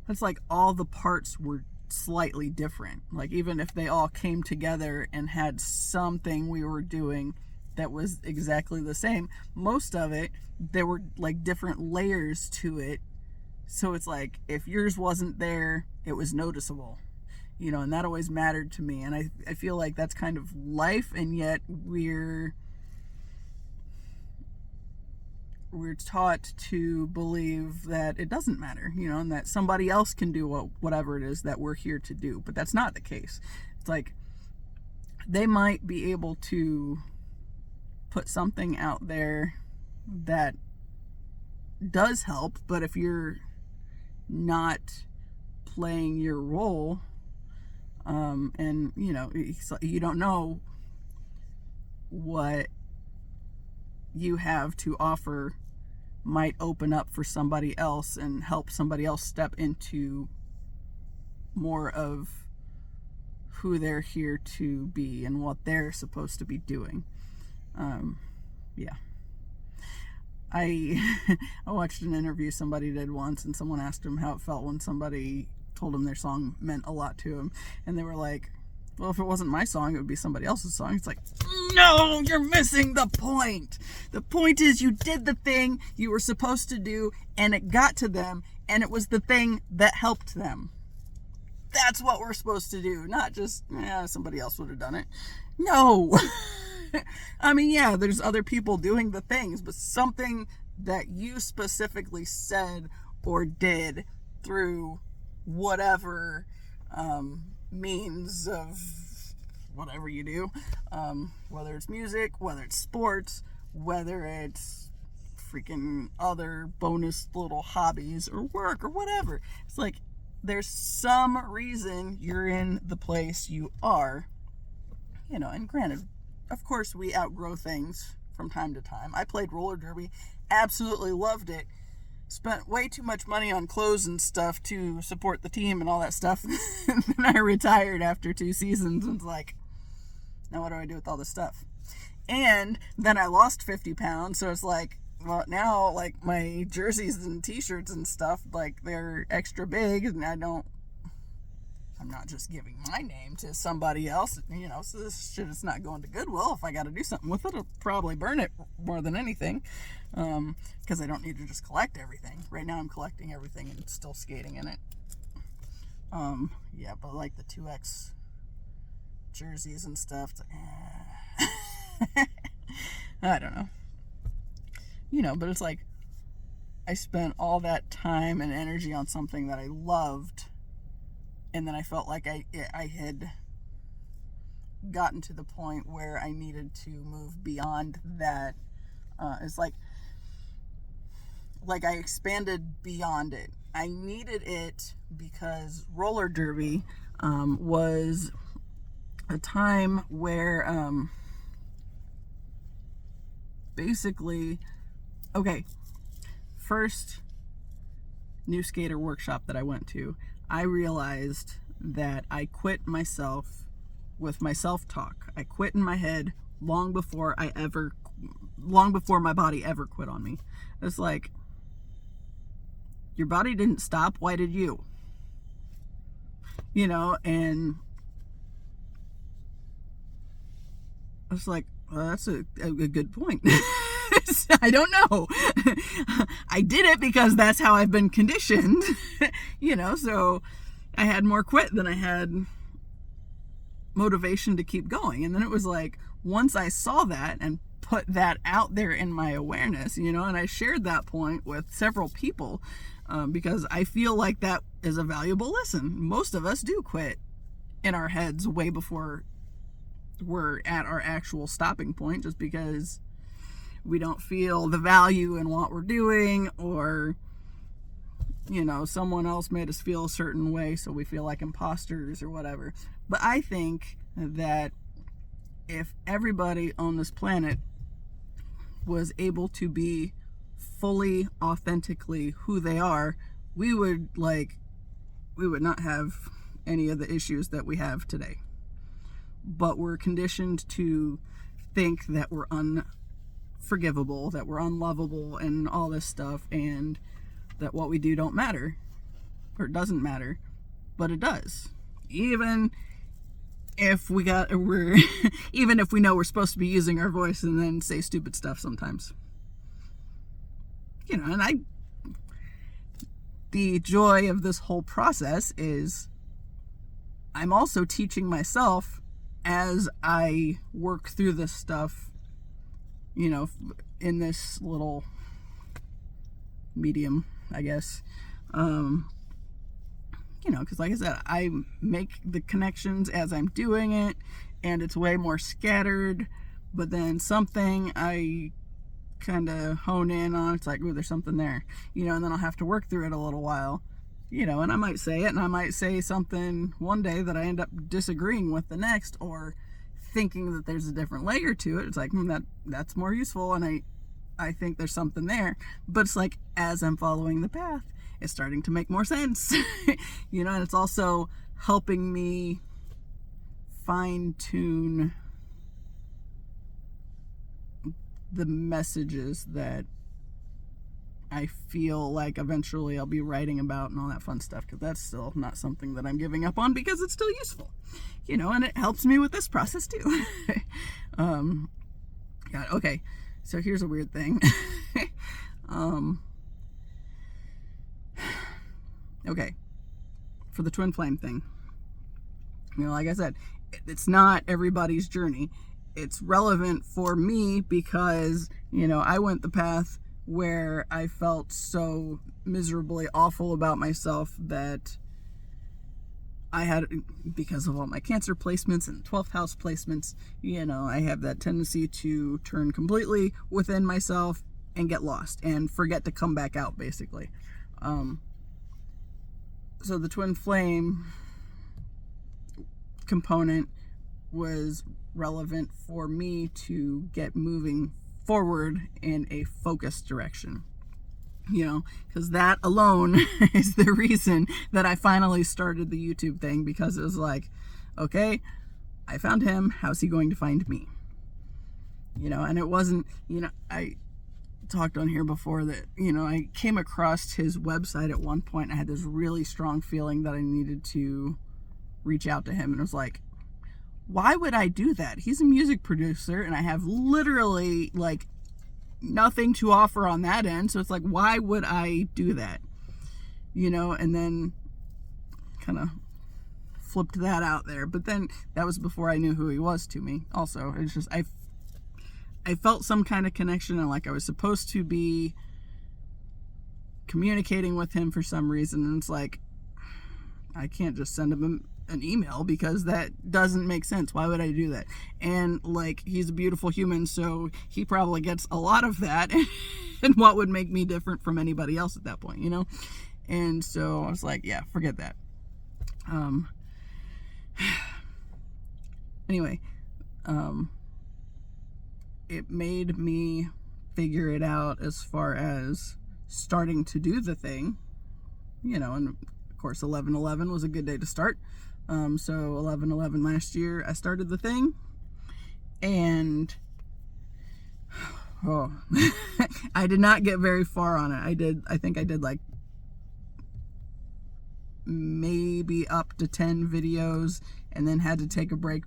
It's like all the parts were slightly different. Like, even if they all came together and had something we were doing that was exactly the same, most of it, there were like different layers to it. So it's like, if yours wasn't there, it was noticeable. And that always mattered to me. And I feel like that's kind of life, and yet we're taught to believe that it doesn't matter, and that somebody else can do whatever it is that we're here to do. But that's not the case. It's like, they might be able to put something out there that does help, but if you're not playing your role, and you don't know what you have to offer might open up for somebody else and help somebody else step into more of who they're here to be and what they're supposed to be doing. Yeah. I watched an interview somebody did once, and someone asked him how it felt when somebody told him their song meant a lot to him, and they were like, well, if it wasn't my song, it would be somebody else's song. It's like, no, you're missing the point. The point is, you did the thing you were supposed to do, and it got to them, and it was the thing that helped them. That's what we're supposed to do, not just, somebody else would have done it. No. I mean, yeah, there's other people doing the things, but something that you specifically said or did through whatever means of whatever you do, whether it's music, whether it's sports, whether it's freaking other bonus little hobbies or work or whatever. It's like, there's some reason you're in the place you are, and granted, of course, we outgrow things from time to time. I played roller derby, absolutely loved it, spent way too much money on clothes and stuff to support the team and all that stuff. And then I retired after 2 seasons and was like, now what do I do with all this stuff? And then I lost 50 pounds, so it's like, well, now, like, my jerseys and t-shirts and stuff, like, they're extra big, and I don't I'm not just giving my name to somebody else, so this shit is not going to Goodwill. If I got to do something with it, I'll probably burn it more than anything, because I don't need to just collect everything. Right now I'm collecting everything and still skating in it. Yeah, but like the 2X jerseys and stuff, I don't know. But it's like, I spent all that time and energy on something that I loved, and then I felt like I had gotten to the point where I needed to move beyond that. It's like I expanded beyond it. I needed it because roller derby was a time where basically, okay, first new skater workshop that I went to, I realized that I quit myself with my self-talk. I quit in my head long before my body ever quit on me. It's like, your body didn't stop, why did you? And it's like, well, that's a good point. I don't know. I did it because that's how I've been conditioned, so I had more quit than I had motivation to keep going. And then it was like, once I saw that and put that out there in my awareness, and I shared that point with several people, because I feel like that is a valuable lesson. Most of us do quit in our heads way before we're at our actual stopping point, just because we don't feel the value in what we're doing, or someone else made us feel a certain way, so we feel like imposters or whatever. But I think that if everybody on this planet was able to be fully, authentically who they are, we would not have any of the issues that we have today. But we're conditioned to think that we're unforgivable, that we're unlovable, and all this stuff, and that what we do don't matter, or doesn't matter, but it does. Even if even if we know we're supposed to be using our voice and then say stupid stuff sometimes. And the joy of this whole process is I'm also teaching myself as I work through this stuff, in this little medium, I guess. Because like I said, I make the connections as I'm doing it, and it's way more scattered, but then something I kind of hone in on, it's like, ooh, there's something there, and then I'll have to work through it a little while, and I might say it, and I might say something one day that I end up disagreeing with the next, or thinking that there's a different layer to it. It's like, that's more useful, and I think there's something there. But it's like, as I'm following the path, it's starting to make more sense. And it's also helping me fine-tune the messages that I feel like eventually I'll be writing about and all that fun stuff, because that's still not something that I'm giving up on, because it's still useful, and it helps me with this process too. God, okay, so here's a weird thing. Okay, for the twin flame thing, like I said, it's not everybody's journey. It's relevant for me because, I went the path where I felt so miserably awful about myself that I had, because of all my Cancer placements and 12th house placements, I have that tendency to turn completely within myself and get lost and forget to come back out, basically. So the twin flame component was relevant for me to get moving forward in a focused direction, because that alone is the reason that I finally started the YouTube thing, because it was like, okay, I found him, how's he going to find me? And it wasn't, I talked on here before that, I came across his website at one point. I had this really strong feeling that I needed to reach out to him, and was like, why would I do that? He's a music producer, and I have literally like nothing to offer on that end. So it's like, why would I do that? And then kind of flipped that out there. But then that was before I knew who he was to me. Also, it's just, I felt some kind of connection, and like I was supposed to be communicating with him for some reason. And it's like, I can't just send him an email because that doesn't make sense. Why would I do that? And like, he's a beautiful human, so he probably gets a lot of that. And what would make me different from anybody else at that point, And so I was like, yeah, forget that. Anyway, it made me figure it out as far as starting to do the thing, and of course 11/11 was a good day to start. So 11/11 last year I started the thing, and I did not get very far on it. I think I did like maybe up to 10 videos, and then had to take a break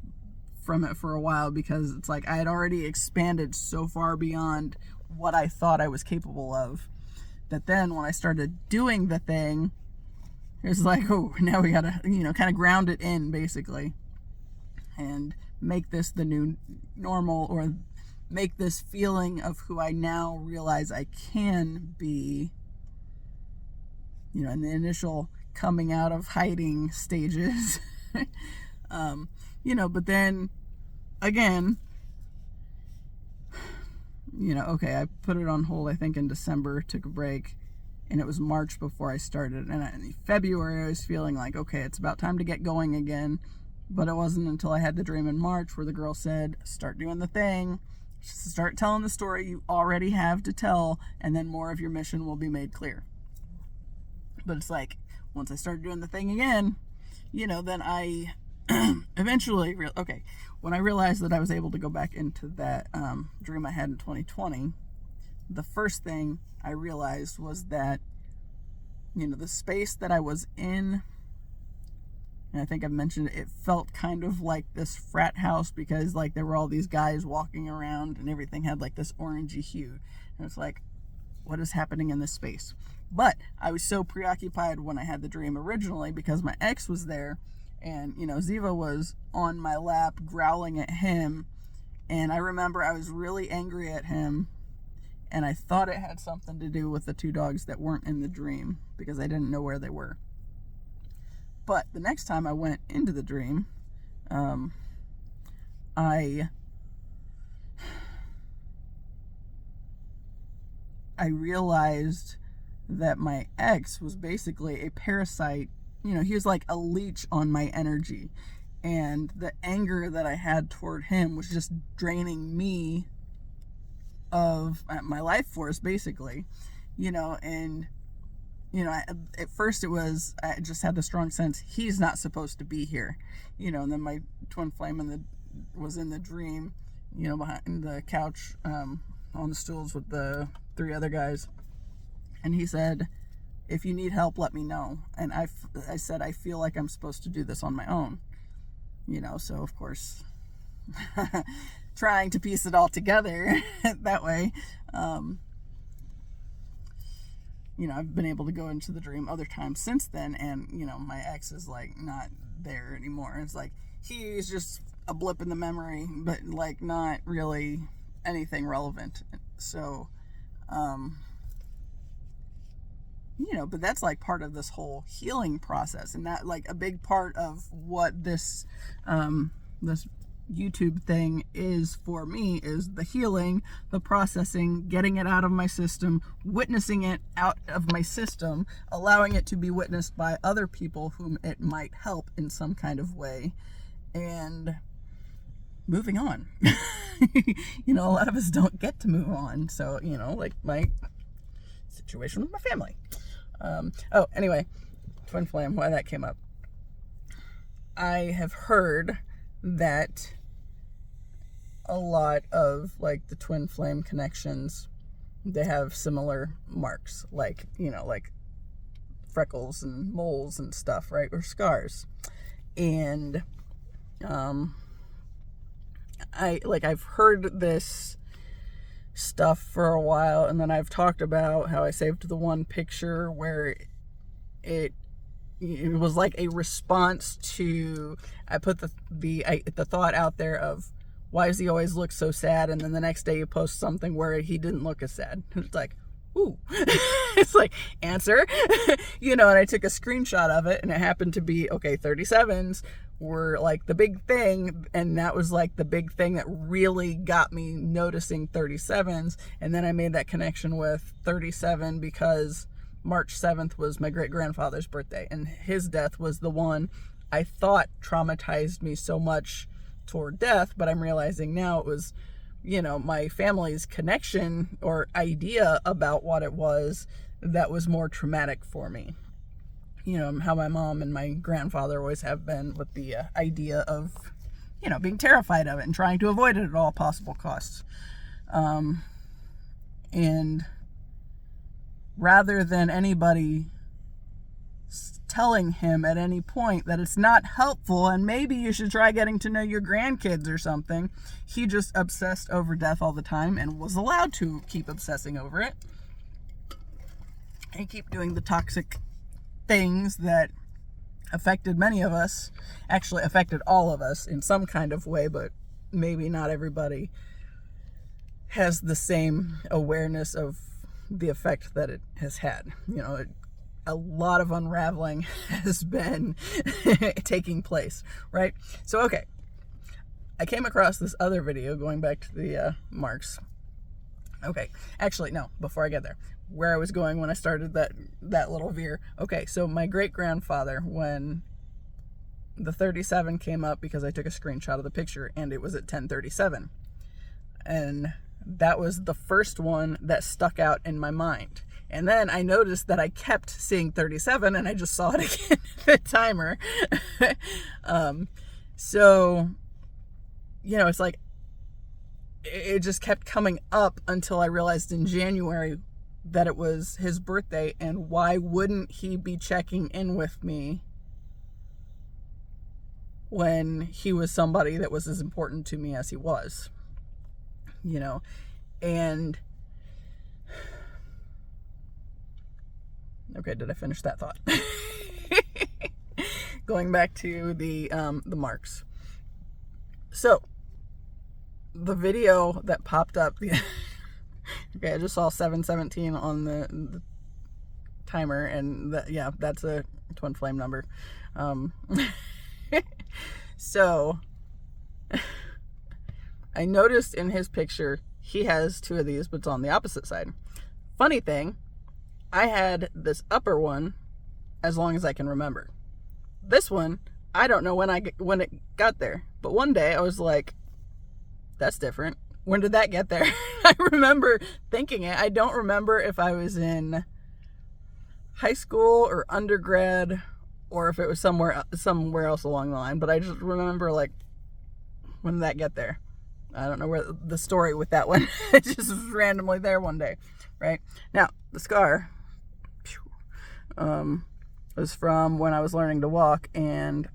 from it for a while because it's like I had already expanded so far beyond what I thought I was capable of, that then when I started doing the thing, it was like, oh, now we gotta, kind of ground it in basically, and make this the new normal, or make this feeling of who I now realize I can be, in the initial coming out of hiding stages. But then again, okay, I put it on hold, I think in December, took a break, and it was March before I started. And in February, I was feeling like, okay, it's about time to get going again. But it wasn't until I had the dream in March where the girl said, start doing the thing, start telling the story you already have to tell, and then more of your mission will be made clear. But it's like, once I started doing the thing again, then I eventually, when I realized that I was able to go back into that dream I had in 2020, the first thing I realized was that, the space that I was in, and I think I've mentioned it felt kind of like this frat house, because like there were all these guys walking around and everything had like this orangey hue. And it's like, what is happening in this space? But I was so preoccupied when I had the dream originally because my ex was there, and Ziva was on my lap growling at him, and I remember I was really angry at him, and I thought it had something to do with the two dogs that weren't in the dream because I didn't know where they were. But the next time I went into the dream, I realized that my ex was basically a parasite. He was like a leech on my energy, and the anger that I had toward him was just draining me of my life force, basically. And at first I just had the strong sense he's not supposed to be here, and then my twin flame was in the dream, behind the couch, on the stools with the 3 other guys, and he said, if you need help, let me know. And I said, I feel like I'm supposed to do this on my own, so of course trying to piece it all together that way. I've been able to go into the dream other times since then, and my ex is like not there anymore. It's like he's just a blip in the memory, but like not really anything relevant. So but that's like part of this whole healing process, and that like a big part of what this this YouTube thing is for me is the healing, the processing, getting it out of my system, witnessing it out of my system, allowing it to be witnessed by other people whom it might help in some kind of way, and moving on. A lot of us don't get to move on. So, like my situation with my family. Anyway, twin flame, why that came up. I have heard that a lot of like the twin flame connections, they have similar marks, like like freckles and moles and stuff, right, or scars. And I've heard this stuff for a while, and then I've talked about how I saved the one picture where it was like a response to, I put the thought out there of, why does he always look so sad? And then the next day you post something where he didn't look as sad. It's like, ooh. It's like, answer. And I took a screenshot of it, and it happened to be, okay, 37s were like the big thing, and that was like the big thing that really got me noticing 37s. And then I made that connection with 37 because March 7th was my great-grandfather's birthday, and his death was the one I thought traumatized me so much toward death, but I'm realizing now it was, my family's connection or idea about what it was that was more traumatic for me. How my mom and my grandfather always have been with the idea of, being terrified of it and trying to avoid it at all possible costs. And rather than anybody telling him at any point that it's not helpful and maybe you should try getting to know your grandkids or something, he just obsessed over death all the time and was allowed to keep obsessing over it and keep doing the toxic things that affected many of us, actually affected all of us in some kind of way, but maybe not everybody has the same awareness of the effect that it has had. A lot of unraveling has been taking place, right? So, okay, I came across this other video going back to the marks. Okay, actually, no, before I get there, where I was going when I started that little veer. Okay, so my great-grandfather, when the 37 came up, because I took a screenshot of the picture, and it was at 10:37. And that was the first one that stuck out in my mind. And then I noticed that I kept seeing 37, and I just saw it again the timer. So, it's like, it just kept coming up until I realized in January that it was his birthday, and why wouldn't he be checking in with me when he was somebody that was as important to me as he was? And okay, did I finish that thought? Going back to the marks. So the video that popped up, okay, I just saw 7:17 on the timer, and that's a twin flame number. So I noticed in his picture he has two of these, but it's on the opposite side. Funny thing, I had this upper one as long as I can remember. This one, I don't know when it got there, but one day I was like, that's different. When did that get there? I remember thinking it. I don't remember if I was in high school or undergrad, or if it was somewhere else along the line, but I just remember, like, when did that get there? I don't know where the story with that one. It just was randomly there one day, right? Now, the scar was from when I was learning to walk and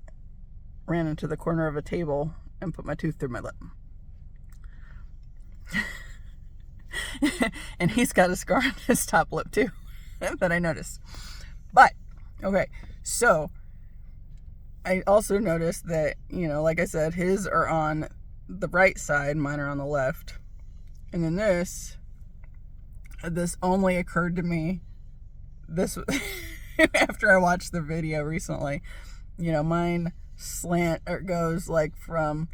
ran into the corner of a table and put my tooth through my lip. And he's got a scar on his top lip too that I noticed. But, okay, so I also noticed that, like I said, his are on the right side, mine are on the left. And then this only occurred to me after I watched the video recently. Mine goes like from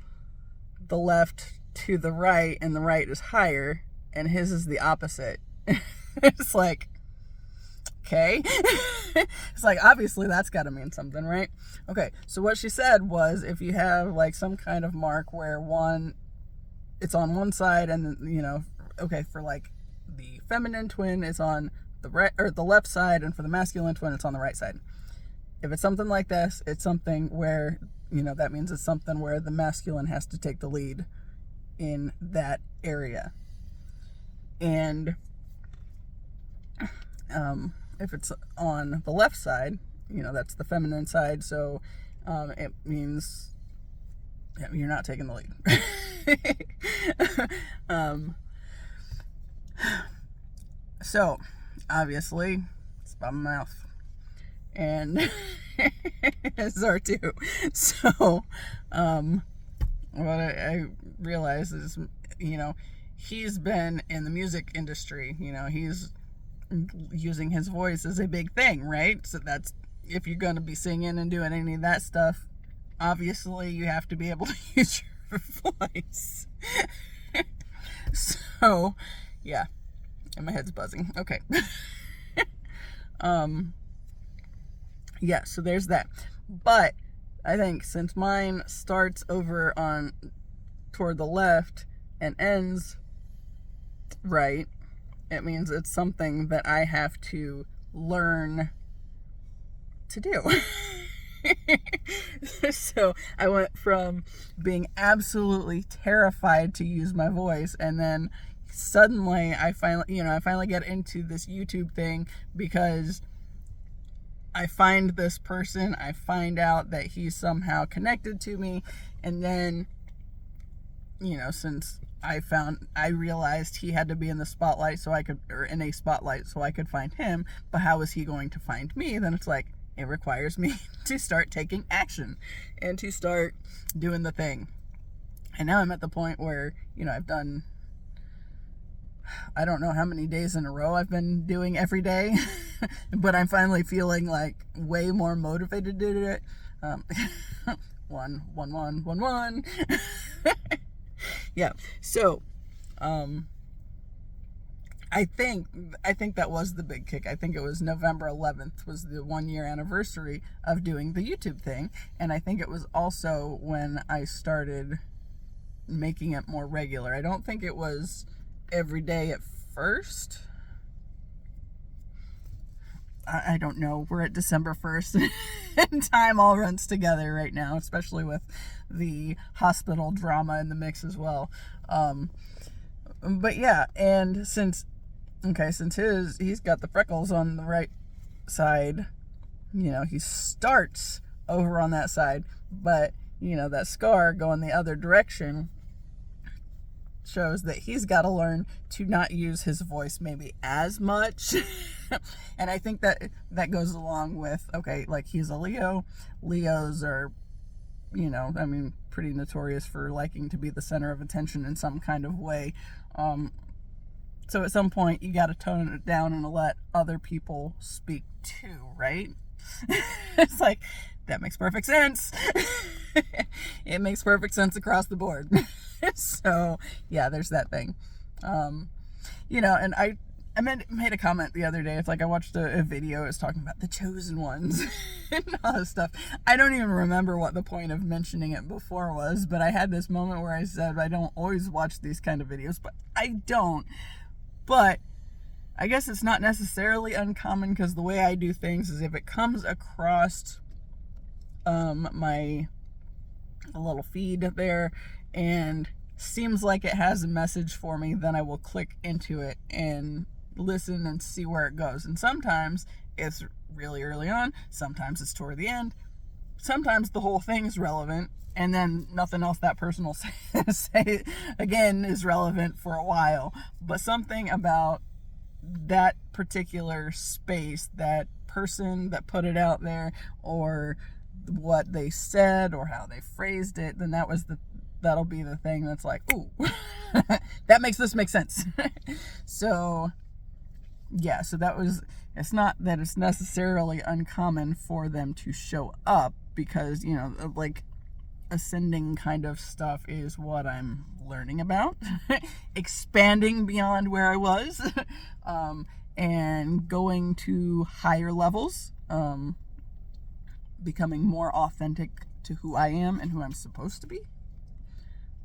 the left to the right, and the right is higher, and his is the opposite. It's like, okay. It's like, obviously that's got to mean something, right? Okay, so what she said was, if you have like some kind of mark where it's on one side, and okay, for like the feminine twin it's on the right or the left side, and for the masculine twin it's on the right side. If it's something like this, it's something where, that means it's something where the masculine has to take the lead in that area. And if it's on the left side, that's the feminine side. So It means you're not taking the lead. So obviously it's about my mouth, and it's R2. So what I realize is, he's been in the music industry. He's using his voice as a big thing, right? So that's, if you're going to be singing and doing any of that stuff, obviously you have to be able to use your voice. So yeah, and my head's buzzing. Okay. Yeah, so there's that. But I think since mine starts over on toward the left and ends right, it means it's something that I have to learn to do. So I went from being absolutely terrified to use my voice, and then suddenly I finally get into this YouTube thing because I find this person, I find out that he's somehow connected to me, and then, since I realized he had to be in the spotlight in a spotlight so I could find him, but how is he going to find me? Then it's like, it requires me to start taking action and to start doing the thing. And now I'm at the point where, I've done, I don't know how many days in a row I've been doing every day, but I'm finally feeling like way more motivated to do it. 1, 1, 1, 1, 1. Yeah. So, I think that was the big kick. I think it was November 11th was the 1-year anniversary of doing the YouTube thing. And I think it was also when I started making it more regular. I don't think it was every day at first. I don't know. We're at December 1st and time all runs together right now, especially with the hospital drama in the mix as well. But yeah, and since he's got the freckles on the right side, he starts over on that side, but that scar going the other direction shows that he's got to learn to not use his voice maybe as much. And I think that goes along with, like, he's a Leo. Leos are, pretty notorious for liking to be the center of attention in some kind of way. So at some point you got to tone it down and let other people speak too, right? It's like, that makes perfect sense. It makes perfect sense across the board. So yeah, there's that thing. And I made a comment the other day. It's like, I watched a video. It was talking about the chosen ones and all this stuff. I don't even remember what the point of mentioning it before was, but I had this moment where I said I don't always watch these kind of videos, but I don't. But I guess it's not necessarily uncommon, because the way I do things is, if it comes across my little feed there and seems like it has a message for me, then I will click into it and listen and see where it goes. And sometimes it's really early on, sometimes it's toward the end, sometimes the whole thing's relevant, and then nothing else that person will say again is relevant for a while. But something about that particular space, that person that put it out there, or what they said, or how they phrased it, then that'll be the thing that's like, ooh, that makes this make sense. So yeah, so it's not that it's necessarily uncommon for them to show up, because, like, ascending kind of stuff is what I'm learning about, expanding beyond where I was, and going to higher levels, becoming more authentic to who I am and who I'm supposed to be.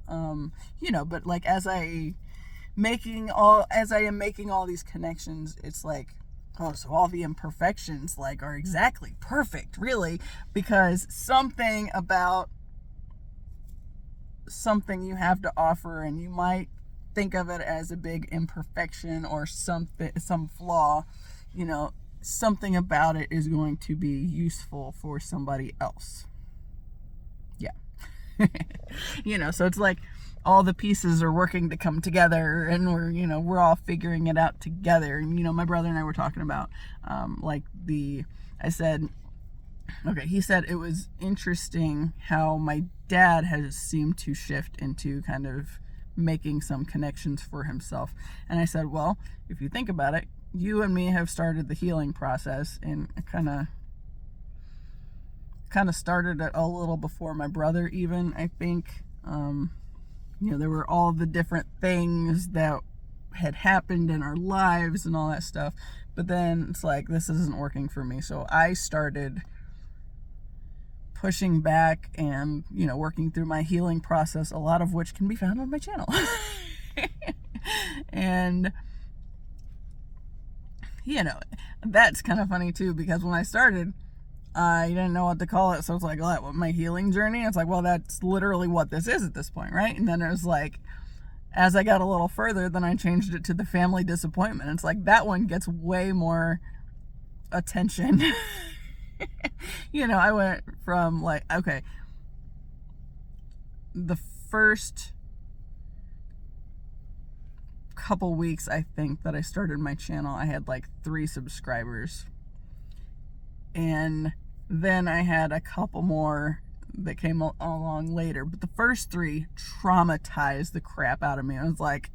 But like, as I am making all these connections, it's like, oh, so all the imperfections like are exactly perfect, really, because something about something you have to offer, and you might think of it as a big imperfection or some flaw, something about it is going to be useful for somebody else. So it's like all the pieces are working to come together, and we're all figuring it out together. And, my brother and I were talking about, I said, okay, he said it was interesting how my dad has seemed to shift into kind of making some connections for himself. And I said, well, if you think about it, you and me have started the healing process, and kind of started it a little before my brother even, I think. There were all the different things that had happened in our lives and all that stuff. But then it's like, this isn't working for me. So I started pushing back and, working through my healing process, a lot of which can be found on my channel. And, that's kind of funny too, because when I started, I didn't know what to call it. So it's like, what, my healing journey? It's like, well, that's literally what this is at this point, right? And then it was like, as I got a little further, then I changed it to the family disappointment. It's like, that one gets way more attention. I went from the first couple weeks, I think, that I started my channel, I had 3 subscribers. And then I had a couple more that came along later. But the first 3 traumatized the crap out of me. I was like,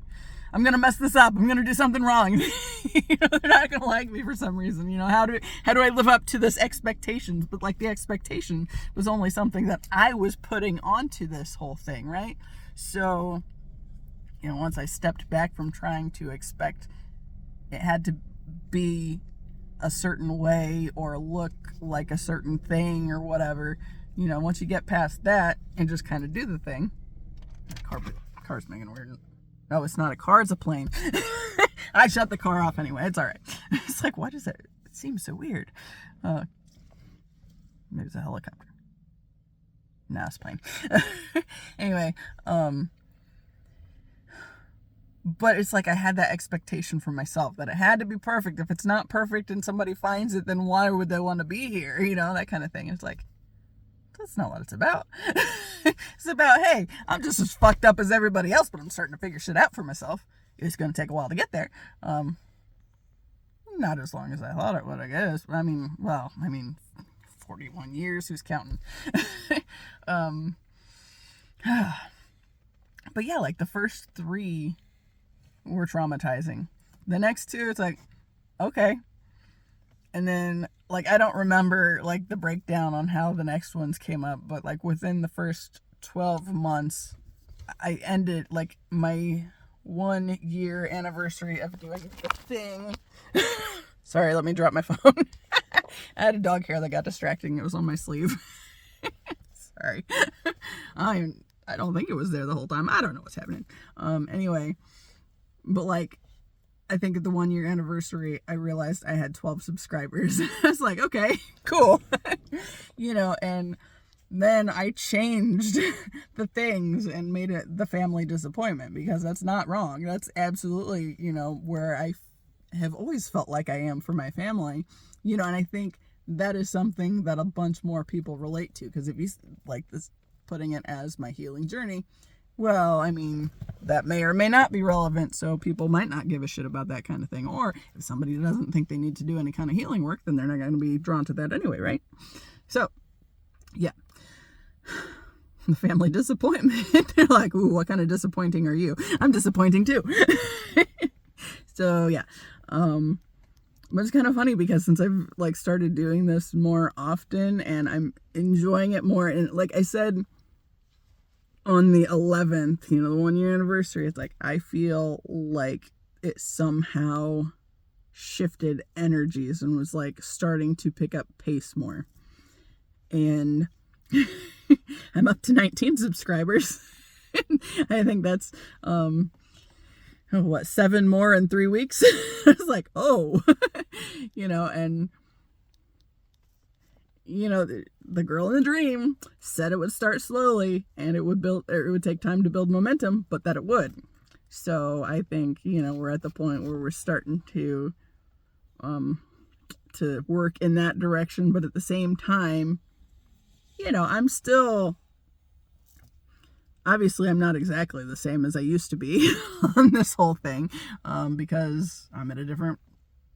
I'm going to mess this up. I'm going to do something wrong. They're not going to like me for some reason. How do I live up to this expectations? But the expectation was only something that I was putting onto this whole thing, right? So, once I stepped back from trying to expect it had to be a certain way or look like a certain thing or whatever, once you get past that and just kind of do the thing. Car's making weird. No, it's not a car, it's a plane. I shut the car off anyway. It's all right. It's like, what is it? It seems so weird. Maybe it's a helicopter. No, it's a plane. Anyway, but it's like I had that expectation for myself that it had to be perfect. If it's not perfect and somebody finds it, then why would they want to be here? That kind of thing. It's like, that's not what it's about. It's about, hey, I'm just as fucked up as everybody else, but I'm starting to figure shit out for myself. It's going to take a while to get there. Not as long as I thought it would, I guess. 41 years, who's counting? But yeah, the first 3 were traumatizing. The next 2, it's like, okay. And then, I don't remember, the breakdown on how the next ones came up, but, within the first 12 months, I ended, my 1-year anniversary of doing the thing. Sorry, let me drop my phone. I had a dog hair that got distracting. It was on my sleeve. Sorry. I don't think it was there the whole time. I don't know what's happening. Anyway, but I think at the 1-year anniversary, I realized I had 12 subscribers. I was like, okay, cool. And then I changed the things and made it the family disappointment, because that's not wrong. That's absolutely, where I have always felt like I am for my family, and I think that is something that a bunch more people relate to, because if you this, putting it as my healing journey, well, that may or may not be relevant, so people might not give a shit about that kind of thing. Or if somebody doesn't think they need to do any kind of healing work, then they're not going to be drawn to that anyway, right? So, yeah. The family disappointment. They're like, ooh, what kind of disappointing are you? I'm disappointing too. So, yeah. But it's kind of funny, because since I've started doing this more often and I'm enjoying it more, and like I said, on the 11th, the 1-year anniversary, it's I feel like it somehow shifted energies and was starting to pick up pace more. And I'm up to 19 subscribers. I think that's, 7 more in 3 weeks? I was like, oh, and the girl in the dream said it would start slowly and it would take time to build momentum, but that it would. So I think, we're at the point where we're starting to work in that direction, but at the same time, I'm still obviously I'm not exactly the same as I used to be on this whole thing, because I'm at a different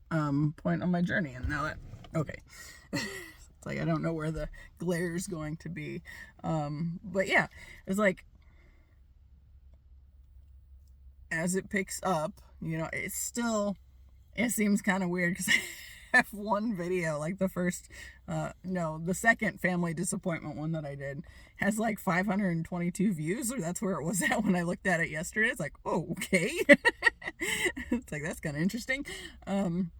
point on my journey, and now that, okay, it's like I don't know where the glare is going to be, but yeah, it's like as it picks up, it's still, it seems kind of weird because I have one video, like the second family disappointment one that I did has like 522 views, or that's where it was at when I looked at it yesterday. It's like, oh, okay. It's like, that's kind of interesting. And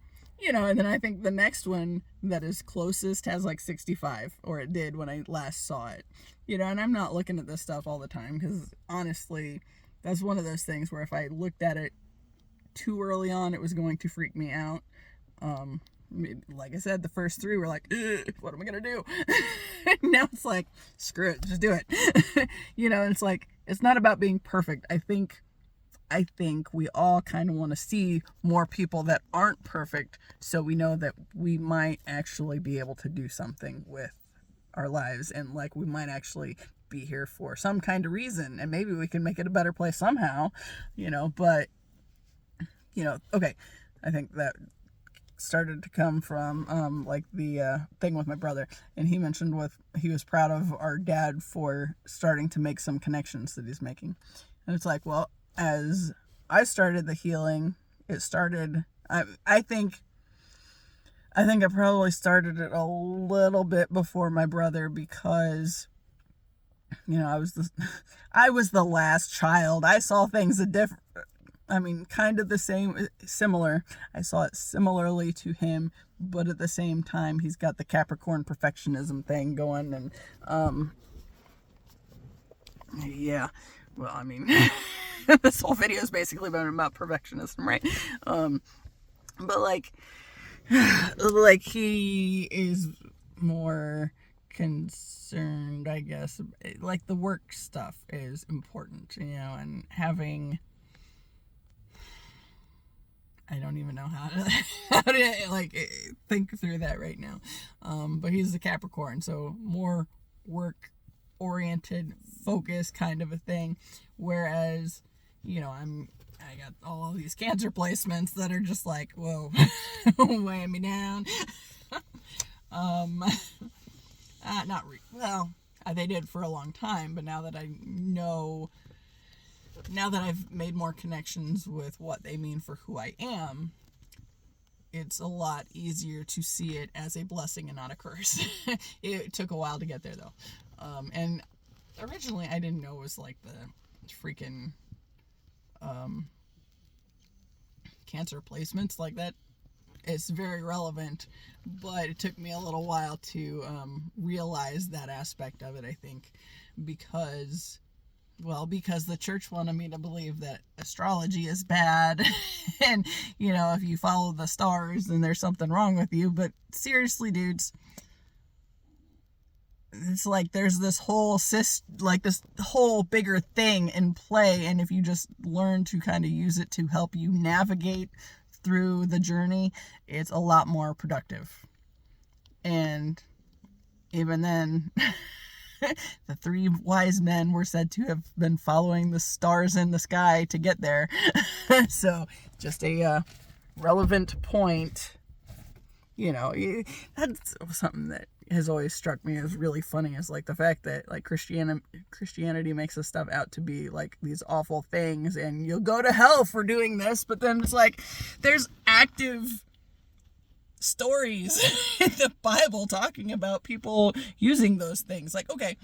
then I think the next one that is closest has like 65, or it did when I last saw it. And I'm not looking at this stuff all the time because honestly, that's one of those things where if I looked at it too early on, it was going to freak me out. Like I said, the first three were like, what am I gonna do? Now it's like, screw it, just do it. And it's like, it's not about being perfect. I think we all kind of want to see more people that aren't perfect, so we know that we might actually be able to do something with our lives, and like we might actually be here for some kind of reason, and maybe we can make it a better place somehow, but okay, I think that started to come from like the thing with my brother, and he mentioned he was proud of our dad for starting to make some connections that he's making. And it's like, well, as I started the healing, it started, I think I probably started it a little bit before my brother, because I was the last child. I saw things kind of similar. I saw it similarly to him, but at the same time, he's got the Capricorn perfectionism thing going, and yeah. Well, this whole video is basically about perfectionism, right? But like he is more concerned, I guess. Like the work stuff is important, and having, I don't even know how to like think through that right now. But he's the Capricorn, so more work oriented, focus kind of a thing. Whereas, I got all of these Cancer placements that are just like, whoa, weighing me down. They did for a long time, but now that I've made more connections with what they mean for who I am, it's a lot easier to see it as a blessing and not a curse. It took a while to get there, though. And originally I didn't know it was like the freaking Cancer placements like that. It's very relevant, but it took me a little while to realize that aspect of it, I think, because the church wanted me to believe that astrology is bad and, if you follow the stars, then there's something wrong with you. But seriously, dudes, it's like there's this whole bigger thing in play, and if you just learn to kind of use it to help you navigate through the journey, it's a lot more productive. And even then, the 3 wise men were said to have been following the stars in the sky to get there. So just a relevant point. That's something that has always struck me as really funny, is like the fact that like Christianity makes this stuff out to be like these awful things, and you'll go to hell for doing this, but then it's like there's active stories in the Bible talking about people using those things. Like, okay,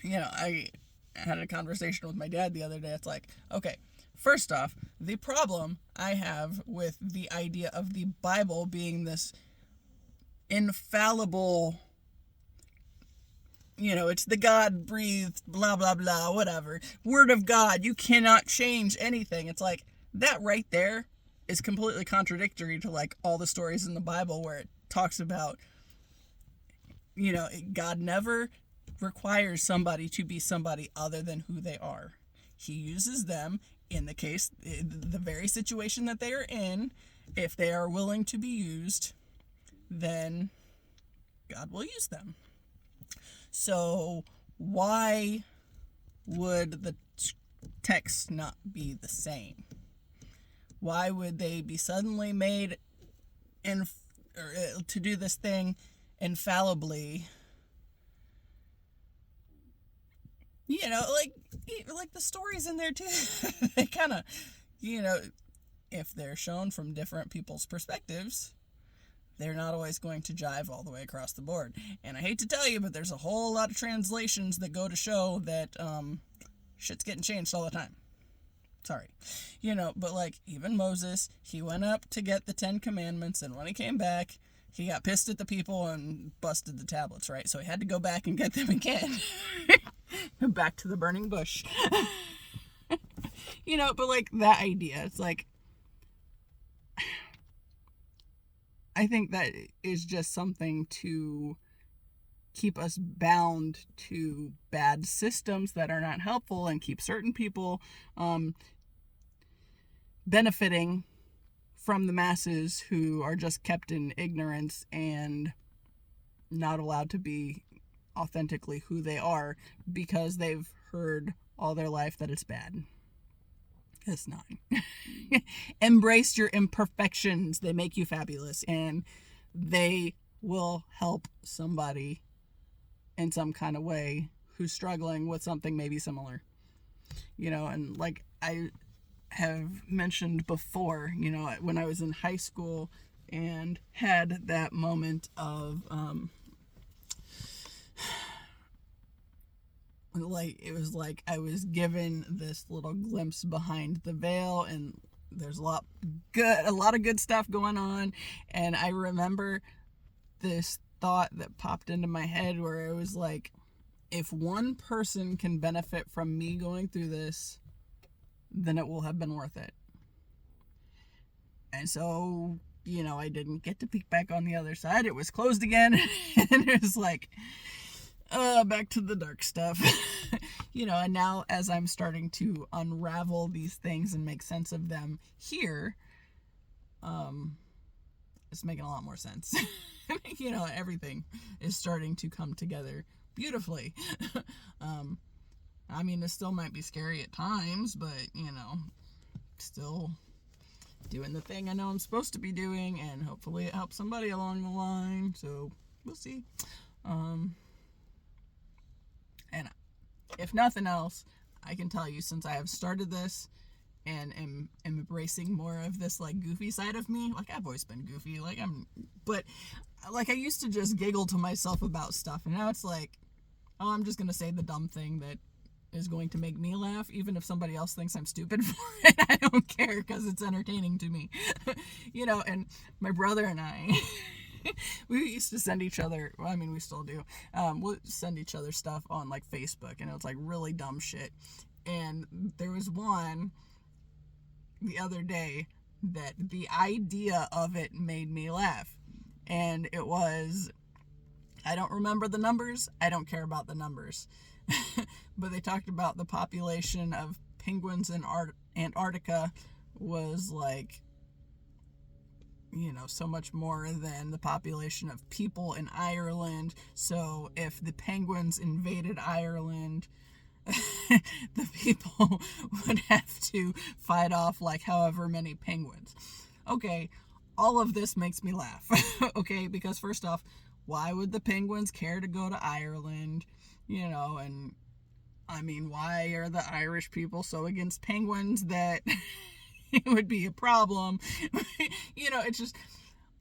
I had a conversation with my dad the other day. It's like, okay, first off, the problem I have with the idea of the Bible being this infallible, it's the God-breathed, blah, blah, blah, whatever, Word of God, you cannot change anything. It's like, that right there is completely contradictory to, like, all the stories in the Bible where it talks about, God never requires somebody to be somebody other than who they are. He uses them in the very situation that they are in. If they are willing to be used, then God will use them. So why would the text not be the same? Why would they be suddenly made to do this thing infallibly? You know, like the stories in there too. They kind of, you know, if they're shown from different people's perspectives, they're not always going to jive all the way across the board. And I hate to tell you, but there's a whole lot of translations that go to show that shit's getting changed all the time. Sorry. You know, but like even Moses, he went up to get the 10 Commandments, and when he came back, he got pissed at the people and busted the tablets, right? So he had to go back and get them again. Back to the burning bush. You know, but like that idea, it's like, I think that is just something to keep us bound to bad systems that are not helpful and keep certain people benefiting from the masses who are just kept in ignorance and not allowed to be authentically who they are because they've heard all their life that it's bad. It's not. Embrace your imperfections. They make you fabulous, and they will help somebody in some kind of way who's struggling with something maybe similar. You know, and like I have mentioned before, you know, when I was in high school and had that moment of like it was like I was given this little glimpse behind the veil, and there's a lot of good stuff going on. And I remember this thought that popped into my head where it was like, if one person can benefit from me going through this, then it will have been worth it. And so, you know, I didn't get to peek back on the other side. It was closed again. And it was like, back to the dark stuff. You know, and now as I'm starting to unravel these things and make sense of them here, it's making a lot more sense. You know, everything is starting to come together beautifully. I mean, it still might be scary at times, but, you know, still doing the thing I know I'm supposed to be doing, and hopefully it helps somebody along the line, so we'll see. And if nothing else, I can tell you, since I have started this and am embracing more of this like goofy side of me, like I've always been goofy, but like I used to just giggle to myself about stuff, and now it's like, oh, I'm just gonna say the dumb thing that is going to make me laugh, even if somebody else thinks I'm stupid for it. I don't care, because it's entertaining to me. You know, and my brother and I, we used to send each other, well, I mean, we still do, we'll send each other stuff on like Facebook, and it's like really dumb shit. And there was one the other day that the idea of it made me laugh, and it was, I don't remember the numbers, I don't care about the numbers, but they talked about the population of penguins in Antarctica was like, you know, so much more than the population of people in Ireland. So if the penguins invaded Ireland, the people would have to fight off like however many penguins. Okay, all of this makes me laugh. Okay, because first off, why would the penguins care to go to Ireland? You know, and I mean, why are the Irish people so against penguins that it would be a problem? You know, it's just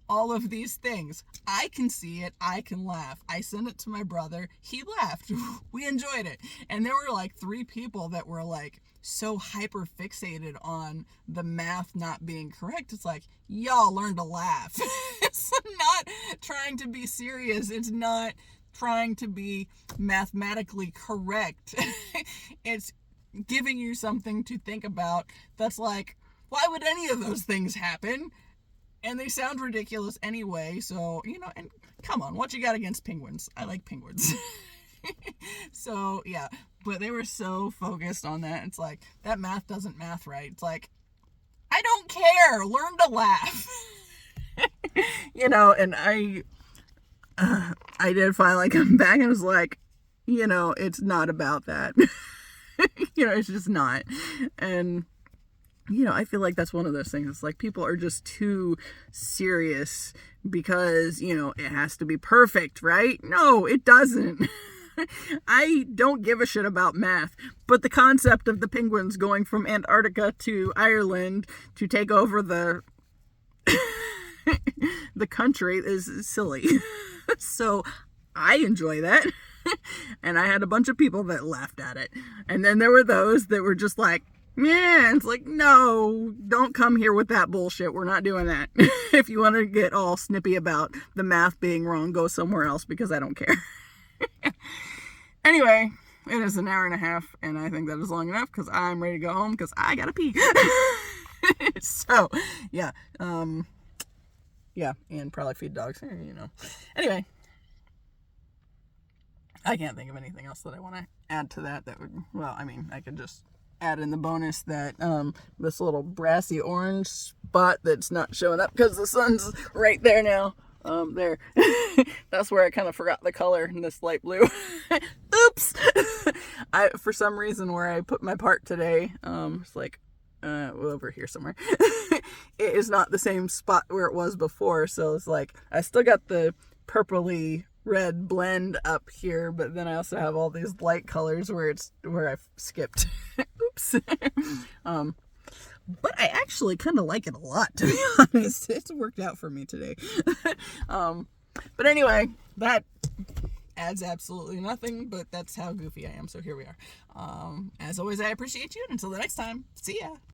all of these things. I can see it. I can laugh. I sent it to my brother. He laughed. We enjoyed it. And there were like 3 people that were like so hyper fixated on the math not being correct. It's like, y'all learn to laugh. It's not trying to be serious. It's not trying to be mathematically correct. It's giving you something to think about that's like, why would any of those things happen? And they sound ridiculous anyway, so, you know, and come on, what you got against penguins? I like penguins. So, yeah, but they were so focused on that. It's like, that math doesn't math right. It's like, I don't care. Learn to laugh. You know, and I did finally come back and was like, you know, it's not about that. It's just not. And I feel like that's one of those things. It's like people are just too serious because, it has to be perfect, right? No, it doesn't. I don't give a shit about math, but the concept of the penguins going from Antarctica to Ireland to take over the the country is silly. So I enjoy that. And I had a bunch of people that laughed at it. And then there were those that were just like, yeah, it's like, no, don't come here with that bullshit. We're not doing that. If you want to get all snippy about the math being wrong, go somewhere else because I don't care. Anyway, it is an hour and a half, and I think that is long enough because I'm ready to go home because I gotta pee. So, yeah. Yeah, and probably feed dogs. Anyway. I can't think of anything else that I want to add to that would, I could just add in the bonus that this little brassy orange spot that's not showing up because the sun's right there now. There. That's where I kind of forgot the color in this light blue. Oops! For some reason where I put my part today, it's like, over here somewhere. It is not the same spot where it was before, so it's like, I still got the purpley red blend up here, but then I also have all these light colors where I've skipped. Oops. But I actually kind of like it a lot, to be honest. It's worked out for me today. But anyway, that adds absolutely nothing, but that's how goofy I am, so here we are. As always, I appreciate you, and until the next time, see ya.